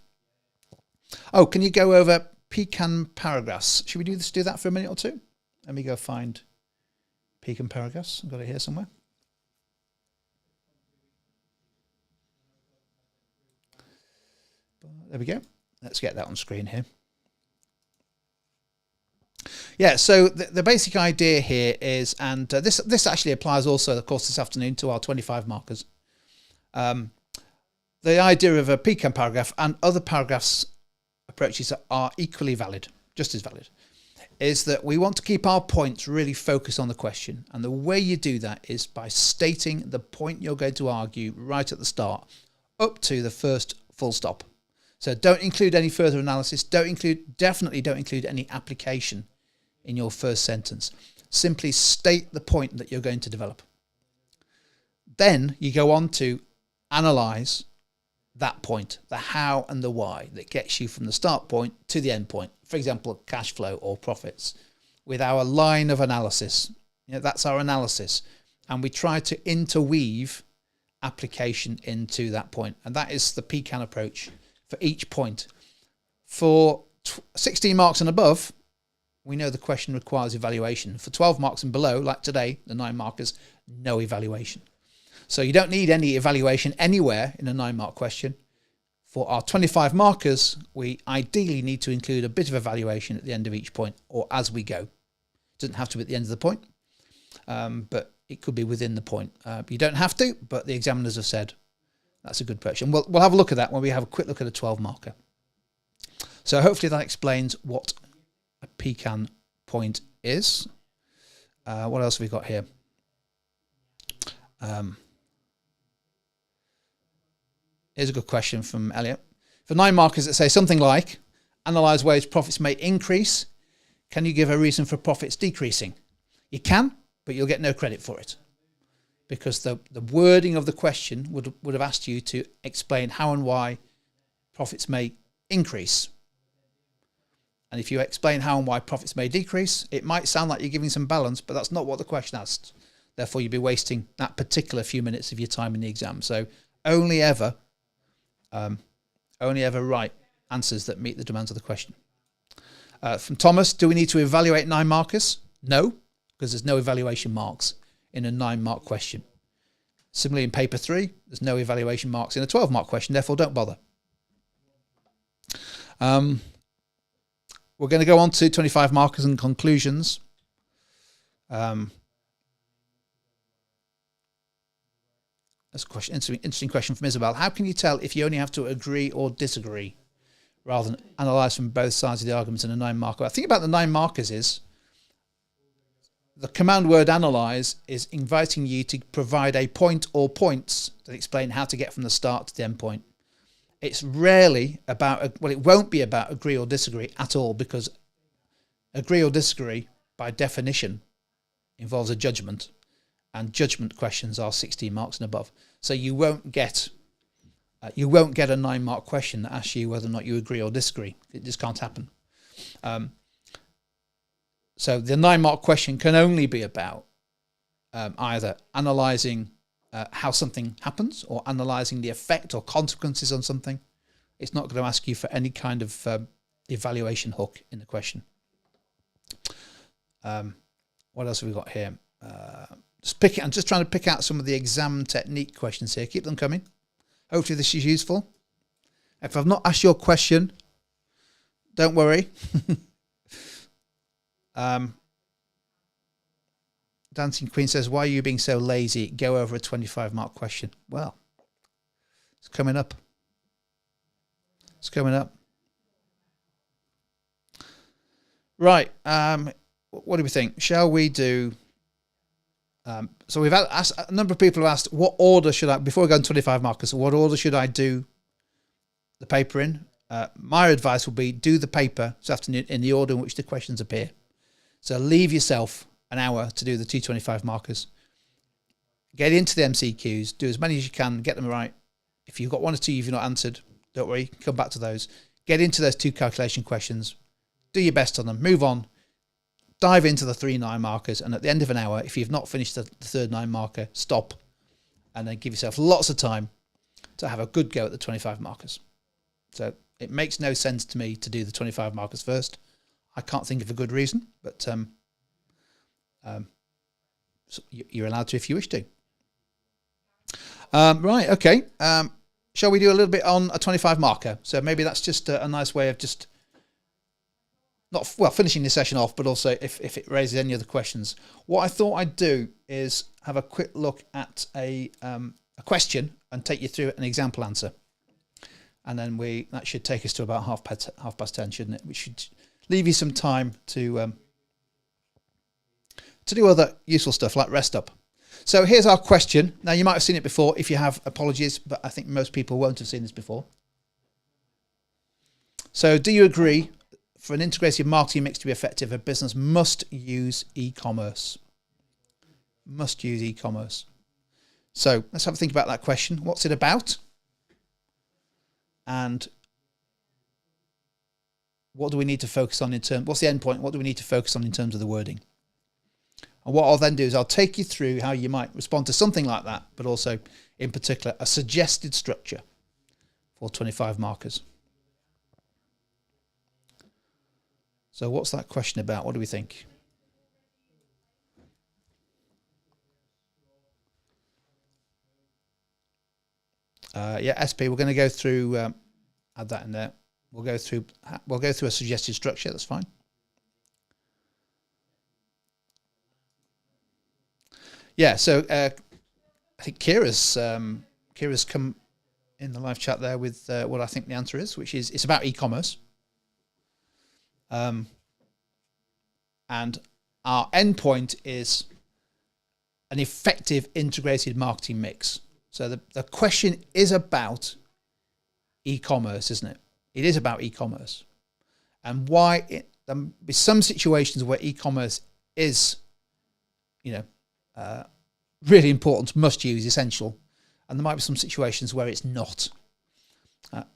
Oh, can you go over pecan paragraphs? Should we do that for a minute or two? Let me go find pecan paragraphs. I've got it here somewhere. There we go. Let's get that on screen here. Yeah, so the basic idea here is, and this actually applies also, of course, this afternoon to our 25 markers. The idea of a pecan paragraph and other paragraphs approaches that are equally valid, just as valid, is that we want to keep our points really focused on the question. And the way you do that is by stating the point you're going to argue right at the start, up to the first full stop. So don't include any further analysis. Definitely don't include any application in your first sentence. Simply state the point that you're going to develop. Then you go on to analyze that point, the how and the why that gets you from the start point to the end point. For example, cash flow or profits, with our line of analysis. That's our analysis. And we try to interweave application into that point. And that is the pecan approach for each point. For 16 marks and above, we know the question requires evaluation. For 12 marks and below, like today, the 9 markers, no evaluation. So you don't need any evaluation anywhere in a 9-mark question. For our 25 markers, we ideally need to include a bit of evaluation at the end of each point or as we go. It doesn't have to be at the end of the point, but it could be within the point. You don't have to, but the examiners have said that's a good approach. And we'll have a look at that when we have a quick look at a 12 marker. So hopefully that explains what a pecan point is. What else have we got here? Here's a good question from Elliot. For 9 markers that say something like, analyse ways profits may increase, can you give a reason for profits decreasing? You can, but you'll get no credit for it. Because the wording of the question would have asked you to explain how and why profits may increase. And if you explain how and why profits may decrease, it might sound like you're giving some balance, but that's not what the question asked. Therefore, you'd be wasting that particular few minutes of your time in the exam. So only ever write answers that meet the demands of the question. From Thomas, do we need to evaluate 9 markers? No, because there's no evaluation marks in a 9-mark question. Similarly, in paper 3, there's no evaluation marks in a 12-mark question, therefore don't bother. We're going to go on to 25 markers and conclusions. That's a question, interesting question from Isabel. How can you tell if you only have to agree or disagree rather than analyse from both sides of the argument in a 9-marker? I think about the 9 markers is the command word analyse is inviting you to provide a point or points that explain how to get from the start to the end point. It's rarely about, well, it won't be about agree or disagree at all, because agree or disagree by definition involves a judgment, and judgment questions are 16 marks and above. So you won't get a 9-mark question that asks you whether or not you agree or disagree. It just can't happen. So the 9-mark question can only be about either analysing how something happens or analysing the effect or consequences on something. It's not going to ask you for any kind of evaluation hook in the question. What else have we got here? I'm just trying to pick out some of the exam technique questions here. Keep them coming. Hopefully this is useful. If I've not asked your question, don't worry. Dancing Queen says, why are you being so lazy? Go over a 25-mark question. Well, it's coming up. It's coming up. Right. What do we think? Shall we do... so we've asked, a number of people have asked, what order should I, before we go on 25 markers, what order should I do the paper in? My advice would be do the paper this afternoon in the order in which the questions appear. So leave yourself an hour to do the 225 markers. Get into the MCQs, do as many as you can, get them right. If you've got 1 or 2 you've not answered, don't worry, come back to those. Get into those 2 calculation questions, do your best on them, move on. Dive into the 3 9 markers, and at the end of an hour, if you've not finished the 3rd 9 marker, stop, and then give yourself lots of time to have a good go at the 25 markers. So it makes no sense to me to do the 25 markers first. I can't think of a good reason, but so you're allowed to if you wish to. Right, okay. Shall we do a little bit on a 25 marker? So maybe that's just a nice way of just not, well, finishing the session off, but also if it raises any other questions. What I thought I'd do is have a quick look at a question and take you through an example answer. And then that should take us to about half past 10, shouldn't it? Which should leave you some time to do other useful stuff like rest up. So here's our question. Now, you might have seen it before. If you have, apologies, but I think most people won't have seen this before. So do you agree, for an integrated marketing mix to be effective, a business must use e-commerce? Must use e-commerce. So let's have a think about that question. What's it about? And what do we need to focus on what's the end point? What do we need to focus on in terms of the wording? And what I'll then do is I'll take you through how you might respond to something like that, but also in particular, a suggested structure for 25 markers. So what's that question about? What do we think? Yeah, SP, we're going to go through, add that in there. We'll go through a suggested structure. That's fine. Yeah, so I think Kira's come in the live chat there with what I think the answer is, which is it's about e-commerce. And our endpoint is an effective integrated marketing mix. So the question is about e-commerce, isn't it? It is about e-commerce, and why there'll be some situations where e-commerce is, really important, must use, essential, and there might be some situations where it's not.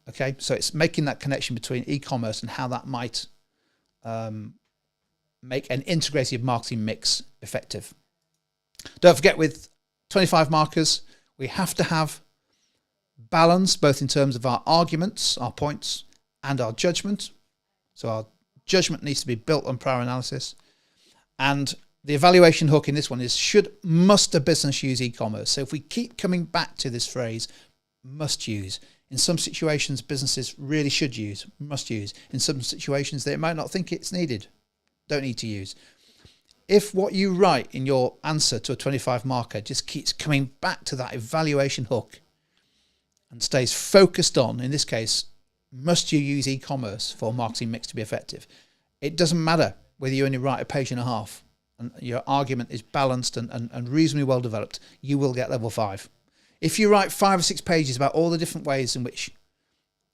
Okay, so it's making that connection between e-commerce and how that might make an integrated marketing mix effective. Don't forget, with 25 markers, we have to have balance both in terms of our arguments, our points, and our judgment. So our judgment needs to be built on prior analysis. And the evaluation hook in this one is must a business use e-commerce? So if we keep coming back to this phrase, must use, in some situations businesses really should use, must use. In some situations they might not think it's needed, don't need to use. If what you write in your answer to a 25 marker just keeps coming back to that evaluation hook and stays focused on, in this case, must you use e-commerce for a marketing mix to be effective? It doesn't matter whether you only write a page and a half and your argument is balanced and reasonably well developed, you will get level 5. If you write 5 or 6 pages about all the different ways in which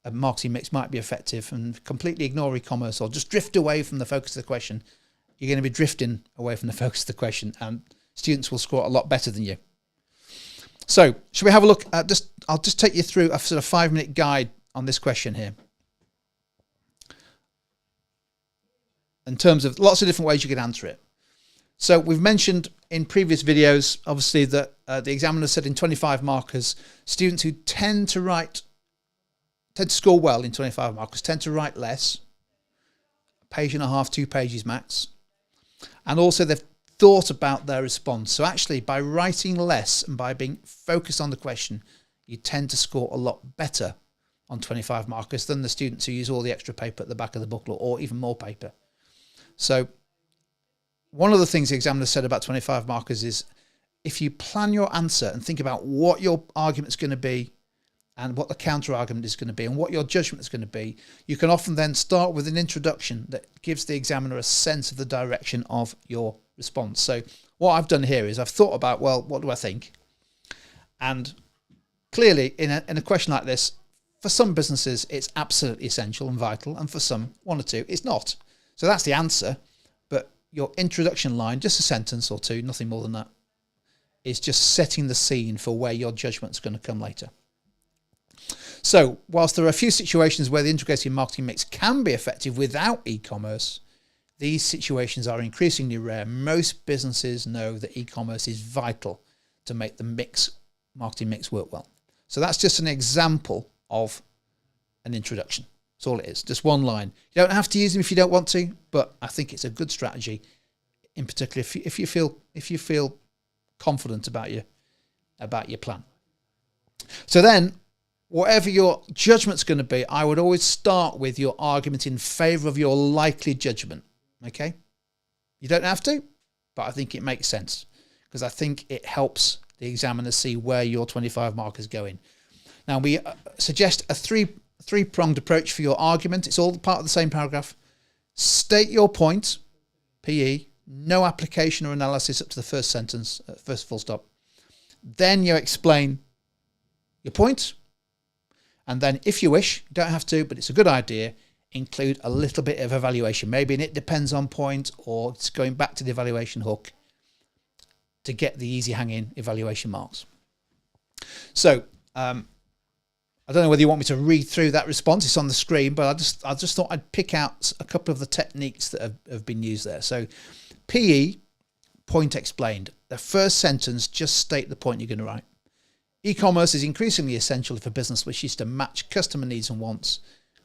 a marketing mix might be effective and completely ignore e-commerce or just drift away from the focus of the question, you're going to be drifting away from the focus of the question, and students will score a lot better than you. So, should we have a look at I'll just take you through a sort of 5-minute guide on this question here. In terms of lots of different ways you could answer it. So, we've mentioned in previous videos, obviously, that the examiner said in 25 markers, students who tend to score well in 25 markers tend to write less, a page and a half, 2 pages max. And also they've thought about their response. So actually, by writing less and by being focused on the question, you tend to score a lot better on 25 markers than the students who use all the extra paper at the back of the booklet or even more paper. So one of the things the examiner said about 25 markers is if you plan your answer and think about what your argument is going to be and what the counter argument is going to be and what your judgment is going to be, you can often then start with an introduction that gives the examiner a sense of the direction of your response. So what I've done here is I've thought about, well, what do I think? And clearly in a question like this, for some businesses, it's absolutely essential and vital. And for some, 1 or 2, it's not. So that's the answer. But your introduction line, just a sentence or 2, nothing more than that, is just setting the scene for where your judgment's going to come later. So, whilst there are a few situations where the integrated marketing mix can be effective without e-commerce, these situations are increasingly rare. Most businesses know that e-commerce is vital to make the marketing mix work well. So that's just an example of an introduction. That's all it is, just 1 line. You don't have to use them if you don't want to, but I think it's a good strategy, in particular if you feel confident about your plan. So then, whatever your judgment's going to be, I would always start with your argument in favour of your likely judgment. Okay? You don't have to, but I think it makes sense because I think it helps the examiner see where your 25 markers go in. Now, we suggest a three-pronged approach for your argument. It's all part of the same paragraph. State your point, PE, no application or analysis up to the first sentence, first full stop. Then you explain your point. And then if you wish, you don't have to, but it's a good idea, include a little bit of evaluation. Maybe an it depends on point, or it's going back to the evaluation hook to get the easy hanging evaluation marks. So, I don't know whether you want me to read through that response. It's on the screen, but I just thought I'd pick out a couple of the techniques that have been used there. So PE, point explained. The first sentence, just state the point you're going to write. E-commerce is increasingly essential if a business wishes to match customer needs and wants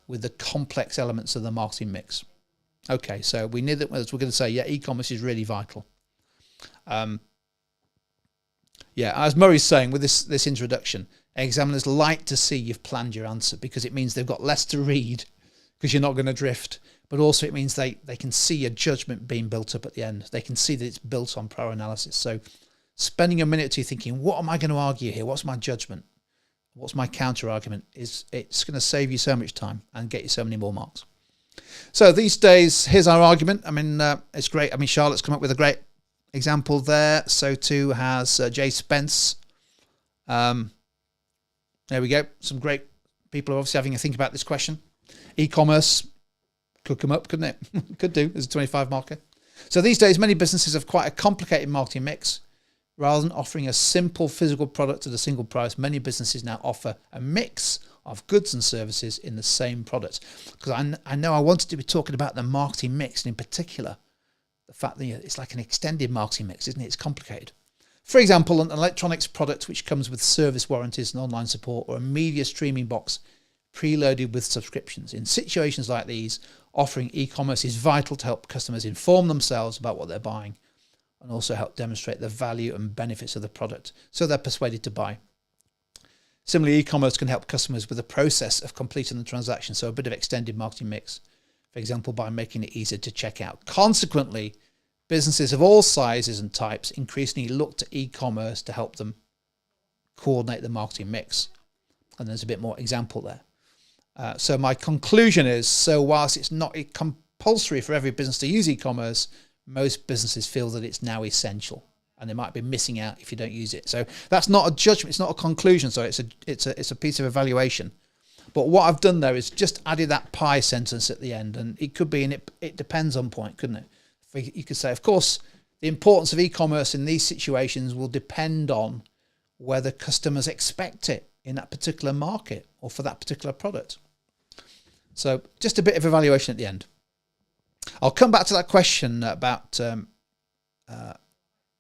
with the complex elements of the marketing mix. Okay, so we knew that we're going to say, yeah, e-commerce is really vital. Yeah, as Murray's saying with this introduction, examiners like to see you've planned your answer because it means they've got less to read because you're not going to drift. But also it means they can see your judgment being built up at the end. They can see that it's built on prior analysis. So spending a minute or two thinking, what am I going to argue here? What's my judgment? What's my counter argument? It's going to save you so much time and get you so many more marks. So these days, here's our argument. I mean, it's great. I mean, Charlotte's come up with a great example there. So too has Jay Spence. There we go. Some great people are obviously having a think about this question. E-commerce could come up, couldn't it? Could do as a 25 marker. So these days, many businesses have quite a complicated marketing mix. Rather than offering a simple physical product at a single price, many businesses now offer a mix of goods and services in the same product. Because I know I wanted to be talking about the marketing mix, and in particular, the fact that it's like an extended marketing mix, isn't it? It's complicated. For example, an electronics product which comes with service warranties and online support, or a media streaming box preloaded with subscriptions. In situations like these, offering e-commerce is vital to help customers inform themselves about what they're buying and also help demonstrate the value and benefits of the product so they're persuaded to buy. Similarly, e-commerce can help customers with the process of completing the transaction, so a bit of extended marketing mix, for example, by making it easier to check out. Consequently, businesses of all sizes and types increasingly look to e-commerce to help them coordinate the marketing mix. And there's a bit more example there. So my conclusion is, so whilst it's not compulsory for every business to use e-commerce, most businesses feel that it's now essential and they might be missing out if you don't use it. So that's not a judgment, it's not a conclusion, so it's a piece of evaluation. But what I've done there is just added that pie sentence at the end, and it could be it depends on point, couldn't it? You could say, of course, the importance of e-commerce in these situations will depend on whether customers expect it in that particular market or for that particular product. So just a bit of evaluation at the end. I'll come back to that question about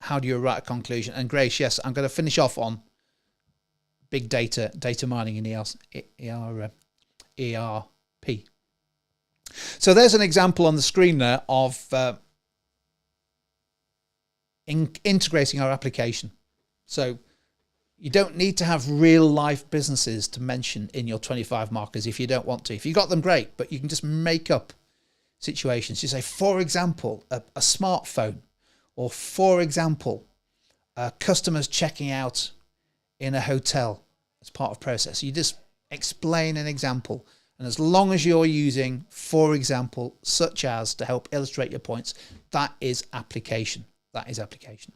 how do you write a conclusion. And Grace, yes, I'm going to finish off on big data, data mining in ERP. So there's an example on the screen there of integrating our application. So you don't need to have real life businesses to mention in your 25 markers if you don't want to. If you got them, great, but you can just make up situations. You say, for example, a smartphone, or for example, customers checking out in a hotel as part of process. You just explain an example. And as long as you're using, for example, such as to help illustrate your points, that is application. That is application.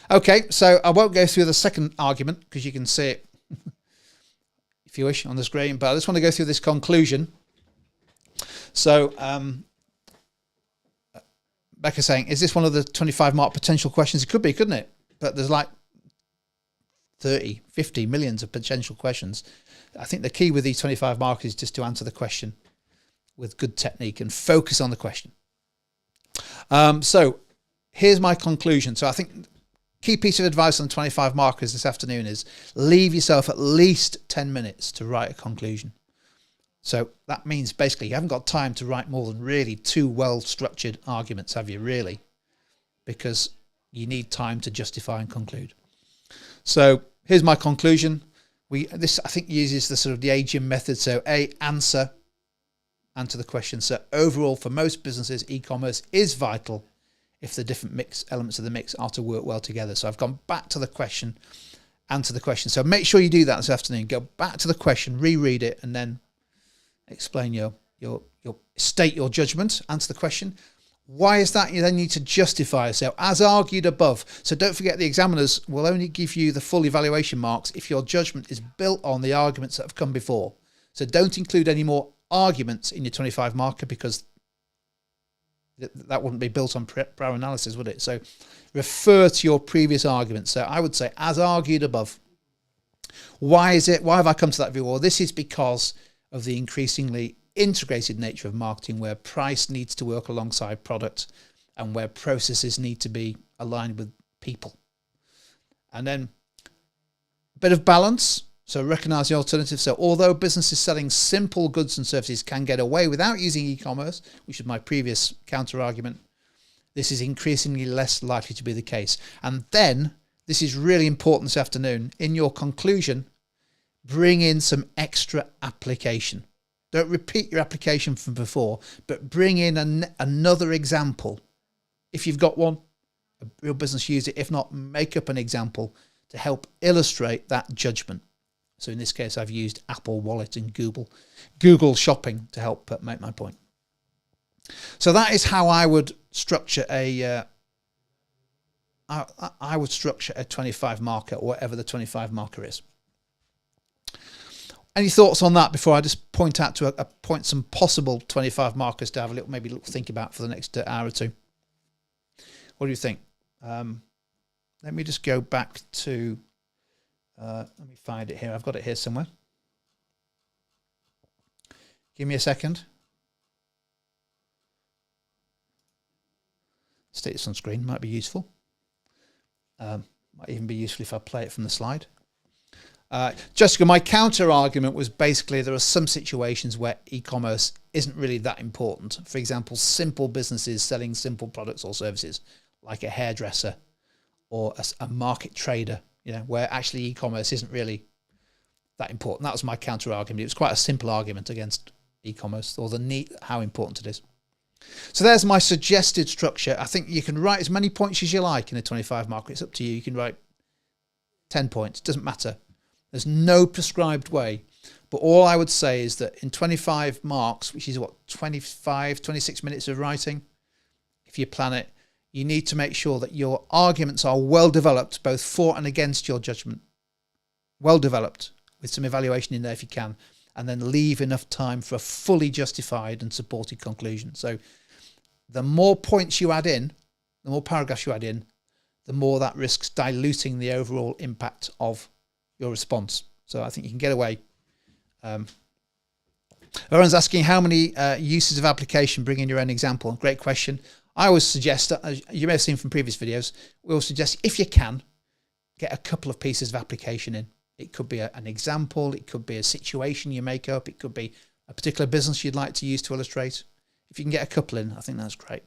Okay, so I won't go through the second argument because you can see it, if you wish, on the screen, but I just want to go through this conclusion. So, Becca's saying, is this one of the 25 mark potential questions? It could be, couldn't it? But there's like 30, 50 millions of potential questions. I think the key with these 25 markers is just to answer the question with good technique and focus on the question. So here's my conclusion. So I think key piece of advice on 25 markers this afternoon is leave yourself at least 10 minutes to write a conclusion. So that means basically you haven't got time to write more than really 2 well-structured arguments, have you, really? Because you need time to justify and conclude. So here's my conclusion. This, I think, uses the sort of the AGM method. So answer the question. So overall, for most businesses, e-commerce is vital if the different elements of the mix are to work well together. So I've gone back to the question, answer the question. So make sure you do that this afternoon. Go back to the question, reread it, and then explain your state your judgment, answer the question. Why is that? You then need to justify yourself as argued above. So don't forget, the examiners will only give you the full evaluation marks if your judgment is built on the arguments that have come before. So don't include any more arguments in your 25 marker, because that wouldn't be built on prior analysis, would it? So refer to your previous arguments. So I would say, as argued above. Why is it? Why have I come to that view? Well, this is because of the increasingly integrated nature of marketing, where price needs to work alongside product and where processes need to be aligned with people. And then a bit of balance. So recognize the alternative. So although businesses selling simple goods and services can get away without using e-commerce, which is my previous counter argument, this is increasingly less likely to be the case. And then, this is really important this afternoon, in your conclusion, bring in some extra application. Don't repeat your application from before, but bring in another example. If you've got one, a real business use it. If not, make up an example to help illustrate that judgment. So in this case, I've used Apple Wallet and Google Shopping to help make my point. So that is how I would structure a 25 marker, or whatever the 25 marker is. Any thoughts on that before I just point out to some possible 25 markers to have a little think about for the next hour or two? What do you think? Let me just go back to, let me find it here. I've got it here somewhere. Give me a second. Stick this on screen, might be useful. Might even be useful if I play it from the slide. Jessica, my counter argument was basically there are some situations where e-commerce isn't really that important. For example, simple businesses selling simple products or services, like a hairdresser or a market trader, where actually e-commerce isn't really that important. That was my counter argument. It was quite a simple argument against e-commerce, or how important it is. So there's my suggested structure. I think you can write as many points as you like in a 25 marker. It's up to you. You can write 10 points. It doesn't matter. There's no prescribed way. But all I would say is that in 25 marks, which is 26 minutes of writing, if you plan it, you need to make sure that your arguments are well developed, both for and against your judgment. Well developed, with some evaluation in there if you can, and then leave enough time for a fully justified and supported conclusion. So the more points you add in, the more paragraphs you add in, the more that risks diluting the overall impact of your response. So I think you can get away. Everyone's asking how many uses of application. Bring in your own example. Great question. I always suggest, as you may have seen from previous videos, we always suggest, if you can, get a couple of pieces of application in. It could be an example, it could be a situation you make up, it could be a particular business you'd like to use to illustrate. If you can get a couple in, I think that's great.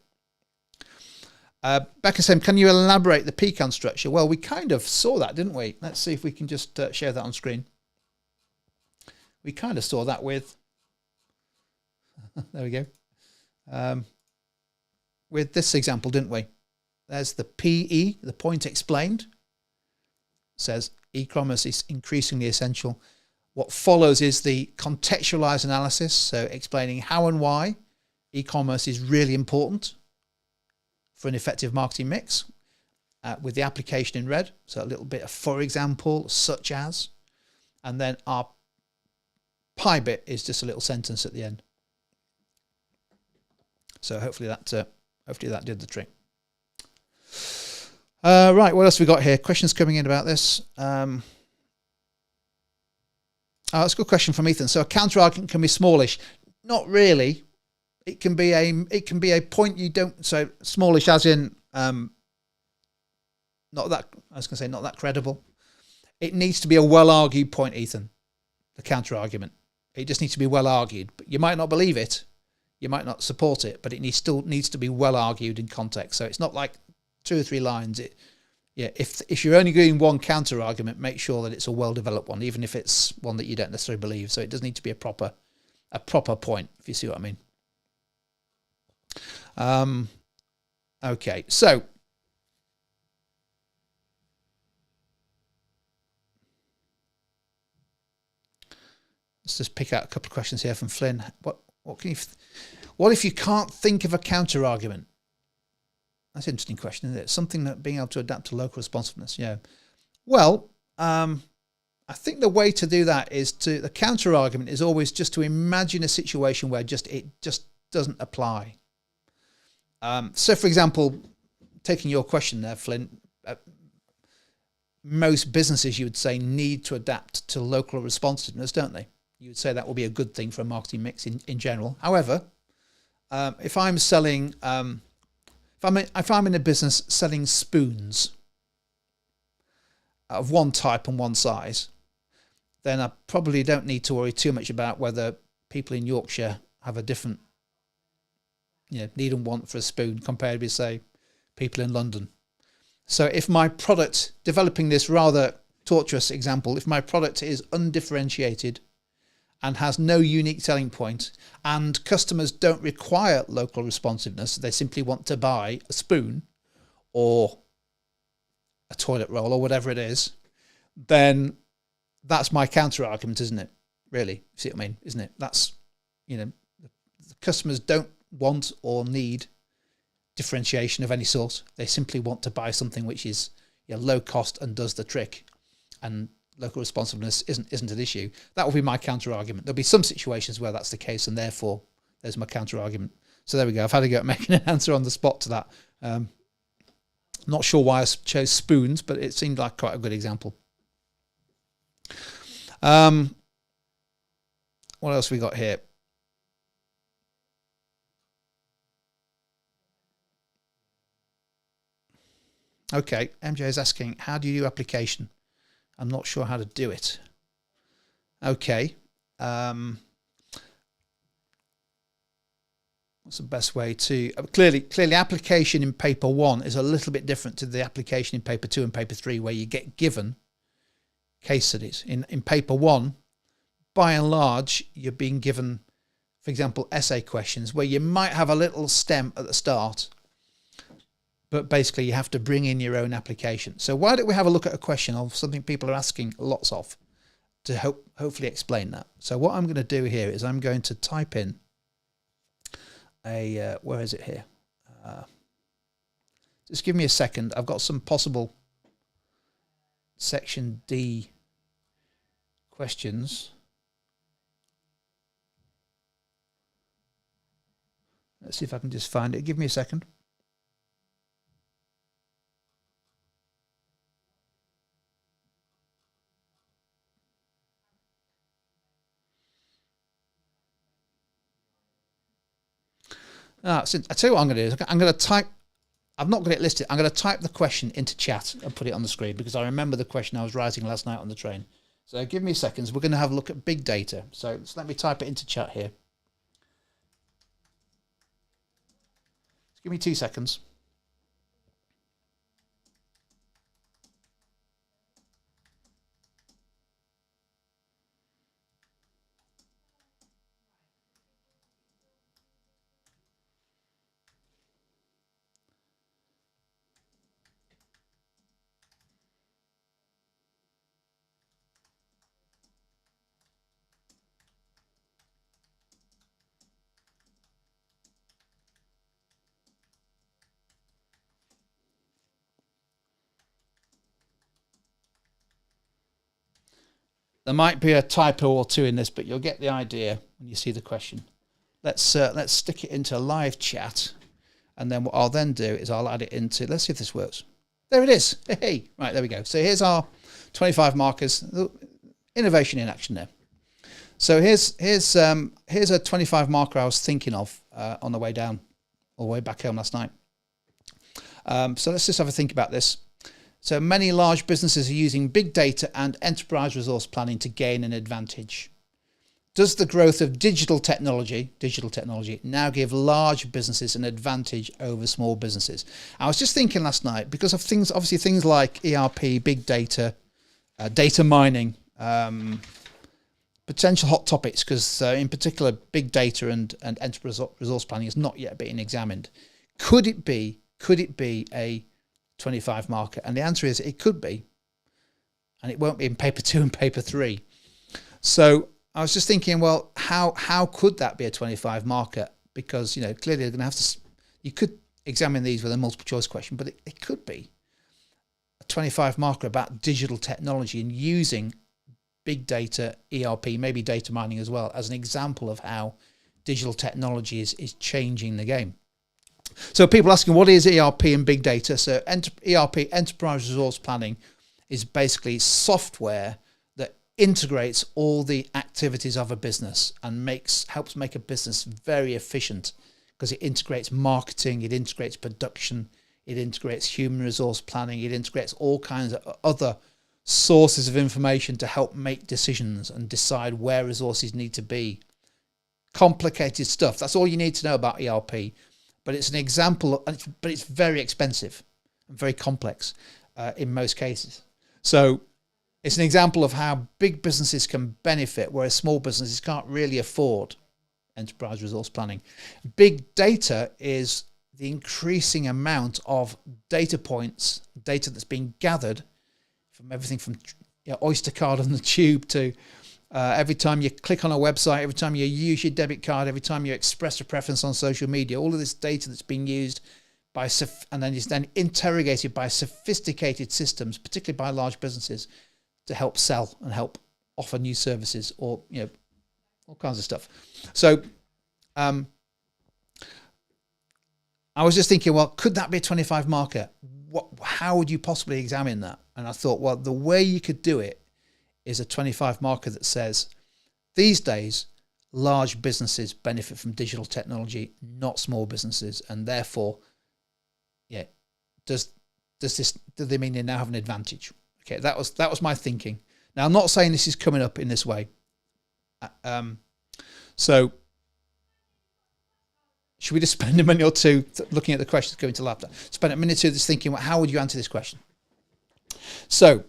Becca saying, can you elaborate the pecan structure? Well, we kind of saw that, didn't we? Let's see if we can just share that on screen. We kind of saw that with, there we go, with this example, didn't we? There's the PE, the point explained. Says e-commerce is increasingly essential. What follows is the contextualized analysis, so explaining how and why e-commerce is really important for an effective marketing mix, with the application in red. So a little bit of, for example, such as, and then our pie bit is just a little sentence at the end. So hopefully that did the trick. Right, what else have we got here? Questions coming in about this. Oh, that's a good question from Ethan. So a counter argument can be smallish. Not really. It can be a point you don't. So smallish, as in not that. I was going to say not that credible. It needs to be a well argued point, Ethan. The counter argument. It just needs to be well argued. But you might not believe it. You might not support it, but it still needs to be well argued in context. So it's not like 2 or 3 lines. If you're only doing one counter argument, make sure that it's a well developed one, even if it's one that you don't necessarily believe. So it does need to be a proper point, if you see what I mean. Okay, so let's just pick out a couple of questions here from Flynn. What if you can't think of a counter argument? That's an interesting question, isn't it? Something that being able to adapt to local responsiveness. Yeah. Well, I think the way to do that is the counter argument is always just to imagine a situation where it just doesn't apply. So, for example, taking your question there, Flynn, most businesses, you would say, need to adapt to local responsiveness, don't they? You would say that will be a good thing for a marketing mix in general. However, if I'm selling, if I'm in a business selling spoons of one type and one size, then I probably don't need to worry too much about whether people in Yorkshire have a different, need and want for a spoon compared with, say, people in London. So if my product, developing this rather tortuous example, if my product is undifferentiated and has no unique selling point, and customers don't require local responsiveness, they simply want to buy a spoon or a toilet roll or whatever it is, then that's my counter argument, isn't it? Really, see what I mean? Isn't it? That's, the customers don't want or need differentiation of any sort. They simply want to buy something which is low cost and does the trick, and local responsiveness isn't an issue. That will be my counter argument. There'll be some situations where that's the case, and therefore there's my counter argument. So there we go. I've had to go at making an answer on the spot to that. Not sure why I chose spoons, but it seemed like quite a good example. What else we got here? Okay, MJ is asking, how do you do application? I'm not sure how to do it. Okay. What's the best way to... Clearly, application in paper 1 is a little bit different to the application in paper 2 and paper 3, where you get given case studies. In paper 1, by and large, you're being given, for example, essay questions, where you might have a little stem at the start, but basically you have to bring in your own application. So why don't we have a look at a question of something people are asking lots of to hopefully explain that. So what I'm going to do here is I'm going to type in a, where is it here? Just give me a second. I've got some possible section D questions. Let's see if I can just find it. Give me a second. So I tell you what I'm going to do. I'm going to type, I've not got it listed, I'm going to type the question into chat and put it on the screen, because I remember the question I was writing last night on the train. So give me seconds. We're going to have a look at big data. So just let me type it into chat here. Just give me 2 seconds. There might be a typo or two in this, but you'll get the idea when you see the question. Let's stick it into live chat, and then what I'll then do is I'll add it into, let's see if this works. There it is. Hey, right, there we go. So here's our 25 markers. Innovation in action there. So here's a 25 marker I was thinking of on the way down, all the way back home last night. So let's just have a think about this. So many large businesses are using big data and enterprise resource planning to gain an advantage. Does the growth of digital technology now give large businesses an advantage over small businesses? I was just thinking last night, because of things, obviously things like ERP, big data, data mining, potential hot topics, because in particular big data and enterprise resource planning is not yet being examined. Could it be a 25 marker? And the answer is it could be, and it won't be in paper 2 and paper 3. So I was just thinking, well, how could that be a 25 marker? Because, you know, clearly they're going to have to, you could examine these with a multiple choice question, but it could be a 25 marker about digital technology and using big data, ERP, maybe data mining as well, as an example of how digital technology is changing the game. So people asking, what is ERP and big data? So ERP, enterprise resource planning, is basically software that integrates all the activities of a business and helps make a business very efficient, because it integrates marketing, it integrates production, it integrates human resource planning, it integrates all kinds of other sources of information to help make decisions and decide where resources need to be. Complicated stuff. That's all you need to know about ERP. But it's an example, but it's very expensive and very complex in most cases. So it's an example of how big businesses can benefit, whereas small businesses can't really afford enterprise resource planning. Big data is the increasing amount of data points, data that's being gathered from everything from Oyster card on the tube to every time you click on a website, every time you use your debit card, every time you express a preference on social media, all of this data that's being used by and then is then interrogated by sophisticated systems, particularly by large businesses, to help sell and help offer new services, or all kinds of stuff. So I was just thinking, well, could that be a 25 marker? How would you possibly examine that? And I thought, well, the way you could do it is a 25 marker that says, these days, large businesses benefit from digital technology, not small businesses, and therefore, do they mean they now have an advantage? Okay, that was my thinking. Now, I'm not saying this is coming up in this way. So should we just spend a minute or two looking at the questions going to laughter? Spend a minute or two just thinking, well, how would you answer this question? So,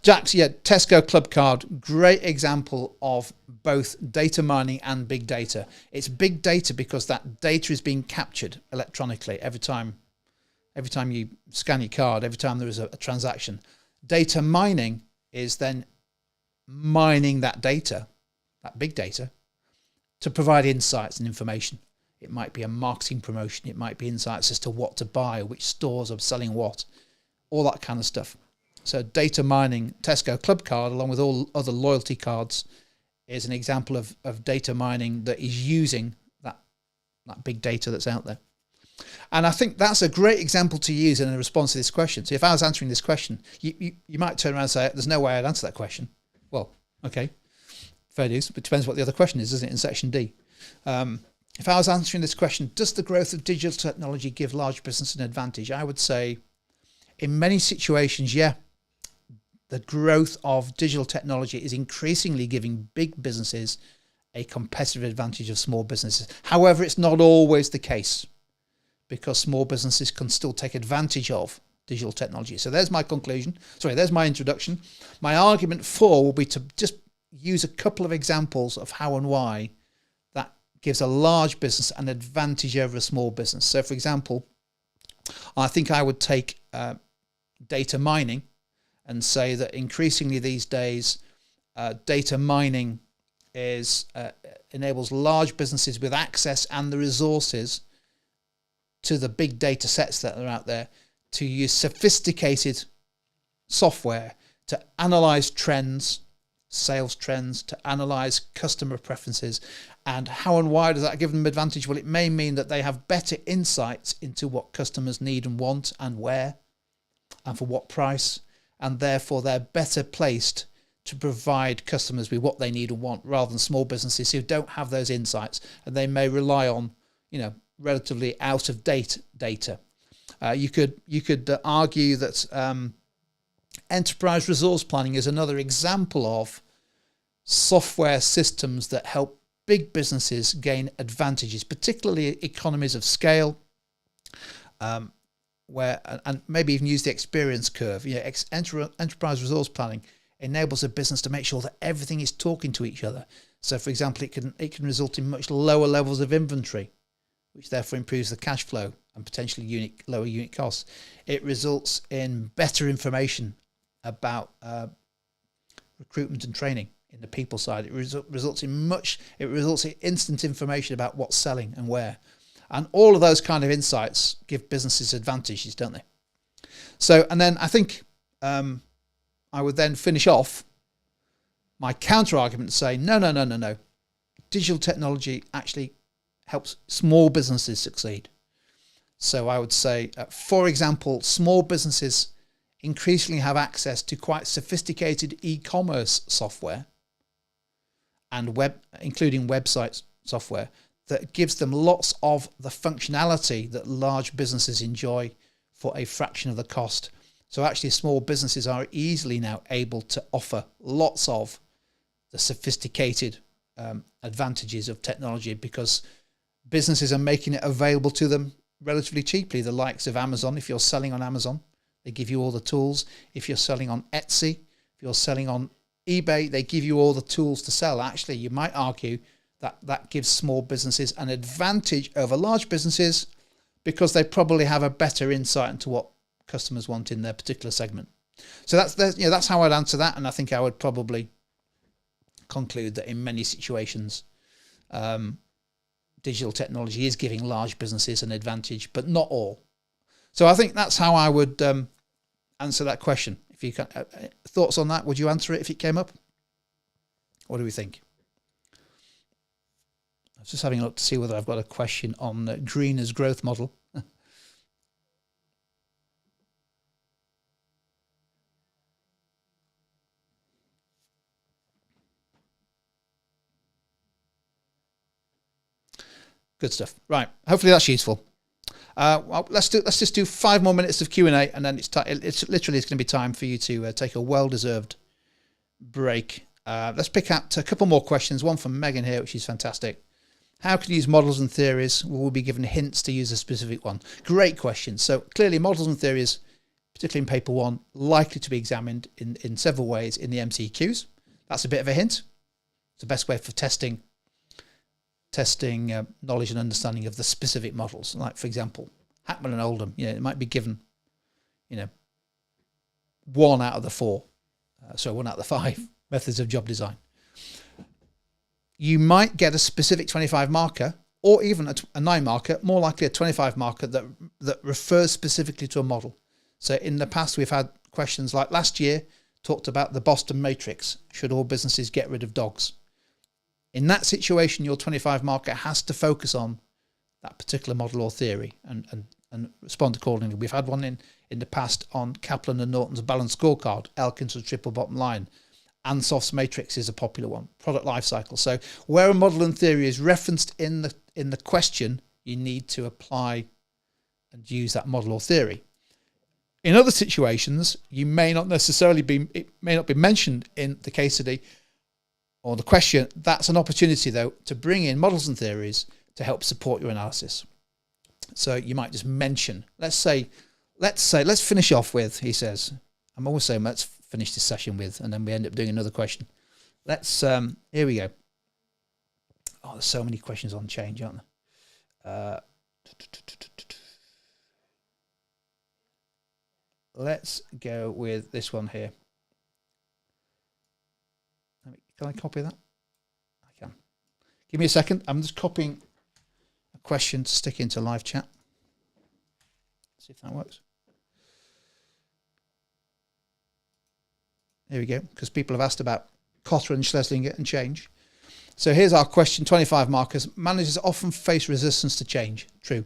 Jack's, Tesco Club Card, great example of both data mining and big data. It's big data because that data is being captured electronically every time you scan your card, every time there is a transaction. Data mining is then mining that data, that big data, to provide insights and information. It might be a marketing promotion. It might be insights as to what to buy, which stores are selling what, all that kind of stuff. So data mining, Tesco Club Card, along with all other loyalty cards, is an example of data mining that is using that big data that's out there. And I think that's a great example to use in a response to this question. So if I was answering this question, you might turn around and say, there's no way I'd answer that question. Well, okay, fair dues, but it depends what the other question is, doesn't it, in section D? If I was answering this question, does the growth of digital technology give large business an advantage? I would say in many situations, yeah. The growth of digital technology is increasingly giving big businesses a competitive advantage of small businesses. However, it's not always the case, because small businesses can still take advantage of digital technology. So there's my conclusion. Sorry, there's my introduction. My argument for will be to just use a couple of examples of how and why that gives a large business an advantage over a small business. So for example, I think I would take data mining and say that increasingly these days, data mining enables large businesses with access and the resources to the big data sets that are out there to use sophisticated software to analyze trends, sales trends, to analyze customer preferences. And how and why does that give them advantage? Well, it may mean that they have better insights into what customers need and want and where and for what price, and therefore they're better placed to provide customers with what they need and want, rather than small businesses who don't have those insights, and they may rely on, relatively out of date data. You could argue that enterprise resource planning is another example of software systems that help big businesses gain advantages, particularly economies of scale, where and maybe even use the experience curve. Enterprise resource planning enables a business to make sure that everything is talking to each other. So, for example, it can result in much lower levels of inventory, which therefore improves the cash flow and potentially lower unit costs. It results in better information about recruitment and training. in the people side. It results in instant information about what's selling and where. And all of those kind of insights give businesses advantages, don't they? So, and then I think I would then finish off my counter argument to say, no. Digital technology actually helps small businesses succeed. So I would say, for example, small businesses increasingly have access to quite sophisticated e-commerce software and including website software that gives them lots of the functionality that large businesses enjoy for a fraction of the cost. So actually small businesses are easily now able to offer lots of the sophisticated advantages of technology because businesses are making it available to them relatively cheaply. The likes of Amazon, if you're selling on Amazon, they give you all the tools. If you're selling on Etsy, if you're selling on eBay, they give you all the tools to sell. Actually, you might argue that gives small businesses an advantage over large businesses because they probably have a better insight into what customers want in their particular segment. So that's how I'd answer that, and I think I would probably conclude that in many situations, digital technology is giving large businesses an advantage, but not all. So I think that's how I would answer that question. If you can, thoughts on that? Would you answer it if it came up? What do we think? I was just having a look to see whether I've got a question on Greener's growth model. Good stuff. Right. Hopefully that's useful. Well, let's just do 5 more minutes of Q&A, and then it's going to be time for you to take a well-deserved break. Let's pick out a couple more questions. One from Megan here, which is fantastic. How can you use models and theories? Will we be given hints to use a specific one? Great question. So clearly models and theories, particularly in paper 1, likely to be examined in several ways in the MCQs. That's a bit of a hint. It's the best way for testing knowledge and understanding of the specific models. Like, for example, Hackman and Oldham, it might be given, 1 out of the 4, 1 out of the 5 methods of job design. You might get a specific 25 marker or even a 9 marker, more likely a 25 marker that refers specifically to a model. So in the past, we've had questions like last year talked about the Boston matrix. Should all businesses get rid of dogs? In that situation, your 25 marker has to focus on that particular model or theory and respond accordingly. We've had one in the past on Kaplan and Norton's balanced scorecard, Elkinson's triple bottom line. Ansoff's matrix is a popular one, product life cycle. So where a model and theory is referenced in the question, you need to apply and use that model or theory. In other situations, it may not be mentioned in the case study or the question. That's an opportunity, though, to bring in models and theories to help support your analysis. So you might just mention, let's finish off with, he says, I'm always saying let's finish this session with, and then we end up doing another question. Here we go. Oh, there's so many questions on change, aren't there? Let's go with this one here. Can I copy that? I can. Give me a second. I'm just copying a question to stick into live chat. See if that works. Here we go, because people have asked about Kotter and Schlesinger and change. So here's our question, 25 markers. Managers often face resistance to change. True.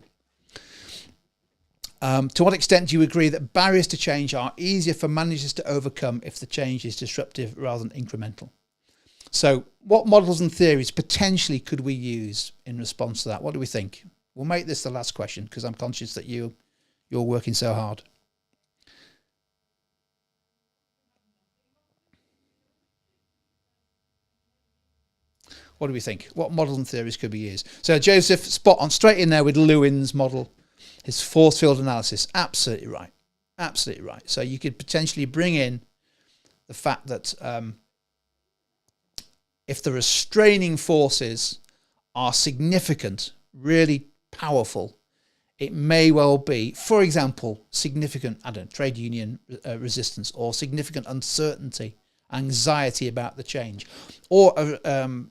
To what extent do you agree that barriers to change are easier for managers to overcome if the change is disruptive rather than incremental? So what models and theories potentially could we use in response to that? What do we think? We'll make this the last question because I'm conscious that you're working so hard. What do we think? What models and theories could we use? So Joseph, spot on, straight in there with Lewin's model, his force field analysis. Absolutely right. Absolutely right. So you could potentially bring in the fact that if the restraining forces are significant, really powerful, it may well be, for example, significant, trade union resistance or significant uncertainty anxiety about the change. Or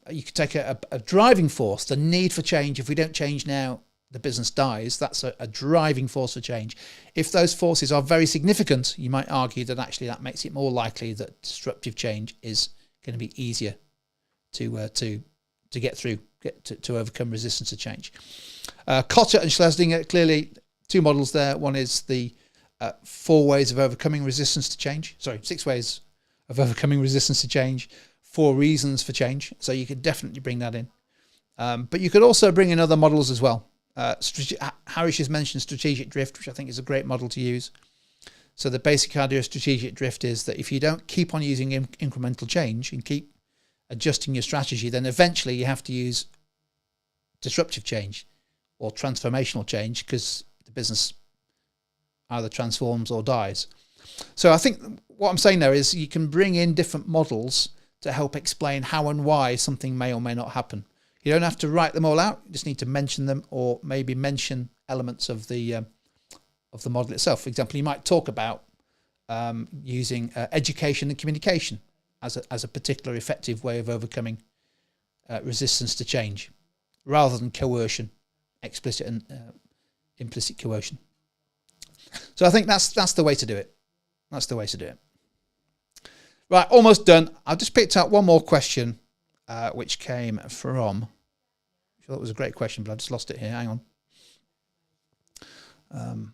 you could take a driving force, the need for change. If we don't change now, the business dies. That's a driving force for change. If those forces are very significant, you might argue that actually that makes it more likely that disruptive change is going to be easier to get through, to overcome resistance to change. Kotter and Schlesinger, clearly two models there. One is the 4 ways of overcoming resistance to change. Sorry, 6 ways of overcoming resistance to change, 4 reasons for change. So you could definitely bring that in. But you could also bring in other models as well. Harish has mentioned strategic drift, which I think is a great model to use. So the basic idea of strategic drift is that if you don't keep on using incremental change and keep adjusting your strategy, then eventually you have to use disruptive change or transformational change, because the business either transforms or dies. So I think what I'm saying there is you can bring in different models to help explain how and why something may or may not happen. You don't have to write them all out. You just need to mention them, or maybe mention elements of the model itself. For example, you might talk about using education and communication as a particular effective way of overcoming resistance to change, rather than coercion, explicit and implicit coercion. So I think that's the way to do it. That's the way to do it. Right, almost done. I've just picked out one more question, which came from... I thought it was a great question, but I just lost it here. Hang on.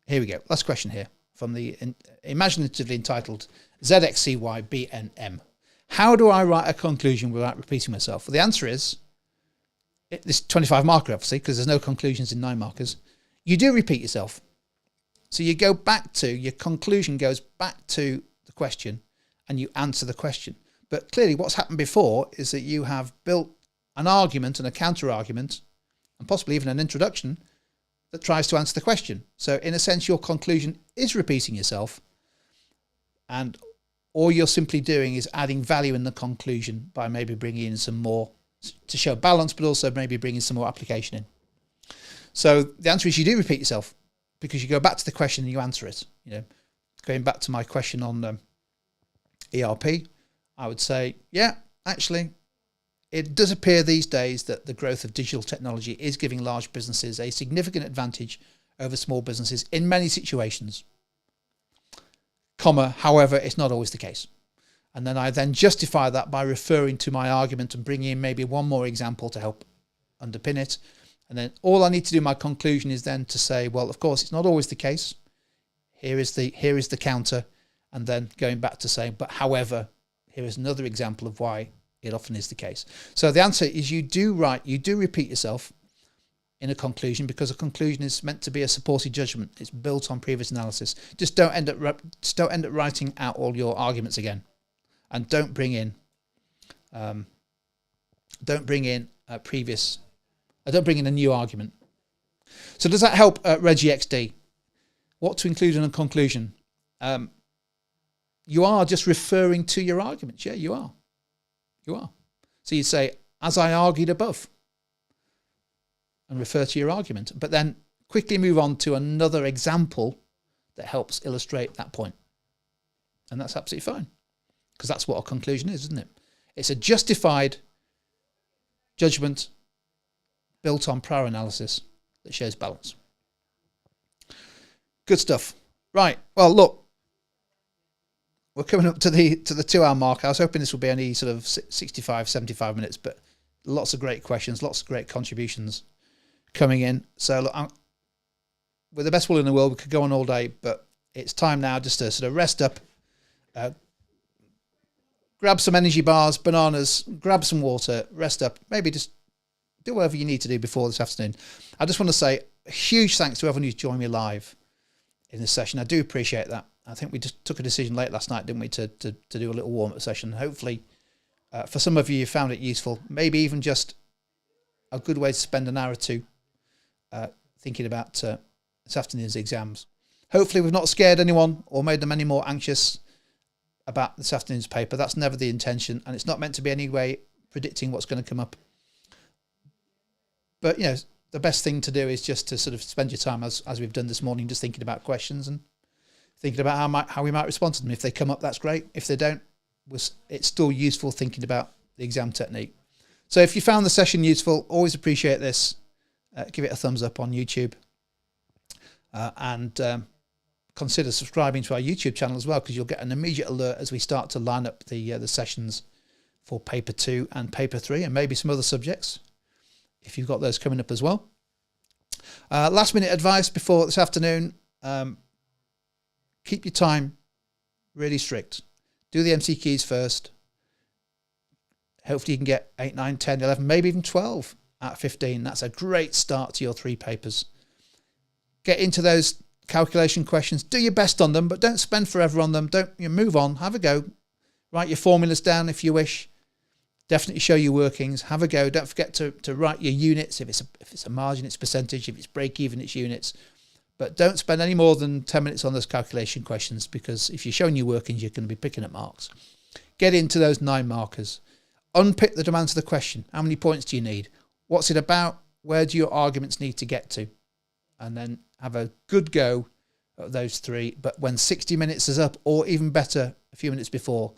Here we go. Last question here from the imaginatively entitled ZXCYBNM. How do I write a conclusion without repeating myself? Well, the answer is, this 25 marker, obviously, because there's no conclusions in 9 markers. You do repeat yourself. So you go back to, your conclusion goes back to the question and you answer the question. But clearly what's happened before is that you have built an argument and a counter argument, and possibly even an introduction, that tries to answer the question. So in a sense, your conclusion is repeating yourself, and all you're simply doing is adding value in the conclusion by maybe bringing in some more to show balance, but also maybe bringing some more application in. So the answer is you do repeat yourself, because you go back to the question and you answer it. You know, going back to my question on ERP, I would say, yeah, actually, it does appear these days that the growth of digital technology is giving large businesses a significant advantage over small businesses in many situations. However, it's not always the case. And then I justify that by referring to my argument and bringing in maybe one more example to help underpin it. And then all I need to do, my conclusion, is then to say, well, of course, it's not always the case. Here is the counter. And then going back to saying, but however, here is another example of why it often is the case. So the answer is you do repeat yourself in a conclusion, because a conclusion is meant to be a supported judgment. It's built on previous analysis. Just don't end up writing out all your arguments again, and don't bring in a new argument. So does that help, Reggie XD? What to include in a conclusion? You are just referring to your arguments. Yeah, you are. You are. So you say, as I argued above, and refer to your argument, but then quickly move on to another example that helps illustrate that point. And that's absolutely fine, because that's what a conclusion is, isn't it? It's a justified judgment built on prior analysis that shows balance. Good stuff. Right. Well, look, we're coming up to the 2-hour mark. I was hoping this would be only sort of 65, 75 minutes, but lots of great questions, lots of great contributions coming in. So look, with the best will in the world, we could go on all day, but it's time now just to sort of rest up, grab some energy bars, bananas, grab some water, rest up, maybe just do whatever you need to do before this afternoon. I just want to say a huge thanks to everyone who's joined me live in this session. I do appreciate that. I think we just took a decision late last night, didn't we, to do a little warm-up session. Hopefully, for some of you found it useful, maybe even just a good way to spend an hour or two thinking about this afternoon's exams. Hopefully we've not scared anyone or made them any more anxious about this afternoon's paper. That's never the intention, and it's not meant to be any way predicting what's going to come up. But, you know, the best thing to do is just to sort of spend your time, as we've done this morning, just thinking about questions and thinking about how we might respond to them. If they come up, that's great. If they don't, it's still useful thinking about the exam technique. So if you found the session useful, always appreciate this. Give it a thumbs up on YouTube. And consider subscribing to our YouTube channel as well, because you'll get an immediate alert as we start to line up the sessions for paper 2 and paper 3, and maybe some other subjects if you've got those coming up as well. Last minute advice before this afternoon: keep your time really strict. Do the MCQs first. Hopefully you can get 8, 9, 10, 11, maybe even 12 out of 15. That's a great start to your 3 papers. Get into those calculation questions. Do your best on them, but don't spend forever on them. Don't move on. Have a go. Write your formulas down if you wish. Definitely show your workings. Have a go. Don't forget to write your units. If it's a margin, it's percentage. If it's break even, it's units. But don't spend any more than 10 minutes on those calculation questions, because if you're showing your workings, you're going to be picking up marks. Get into those 9 markers. Unpick the demands of the question. How many points do you need? What's it about? Where do your arguments need to get to? And then have a good go at those 3. But when 60 minutes is up, or even better, a few minutes before,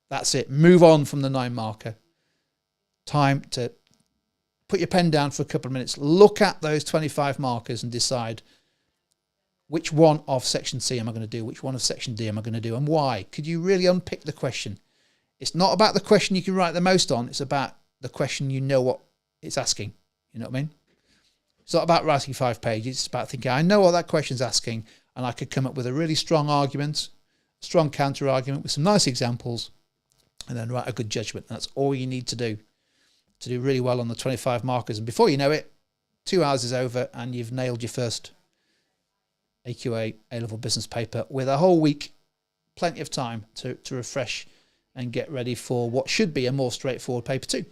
that's it. Move on from the 9 marker. Time to put your pen down for a couple of minutes. Look at those 25 markers and decide which one of section C am I going to do? Which one of section D am I going to do? And why? Could you really unpick the question? It's not about the question you can write the most on. It's about the question you know what it's asking. You know what I mean? It's not about writing 5 pages. It's about thinking, I know what that question's asking, and I could come up with a really strong argument, strong counter argument with some nice examples, and then write a good judgment. That's all you need to do really well on the 25 markers. And before you know it, 2 hours is over and you've nailed your first AQA A-level business paper with a whole week, plenty of time to refresh and get ready for what should be a more straightforward paper 2,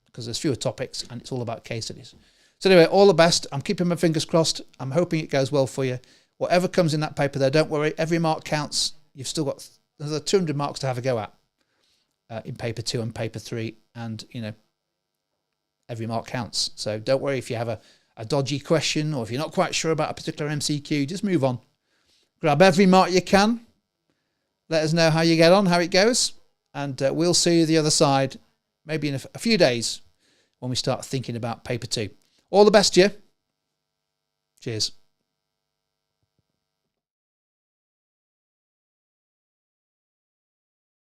because there's fewer topics and it's all about case studies. So anyway, all the best. I'm keeping my fingers crossed. I'm hoping it goes well for you. Whatever comes in that paper there, don't worry. Every mark counts. You've still got another 200 marks to have a go at in paper 2 and paper 3. And, every mark counts. So don't worry if you have a dodgy question, or if you're not quite sure about a particular MCQ, just move on. Grab every mark you can. Let us know how you get on, how it goes. And we'll see you the other side, maybe in a few days, when we start thinking about paper 2. All the best to you. Cheers.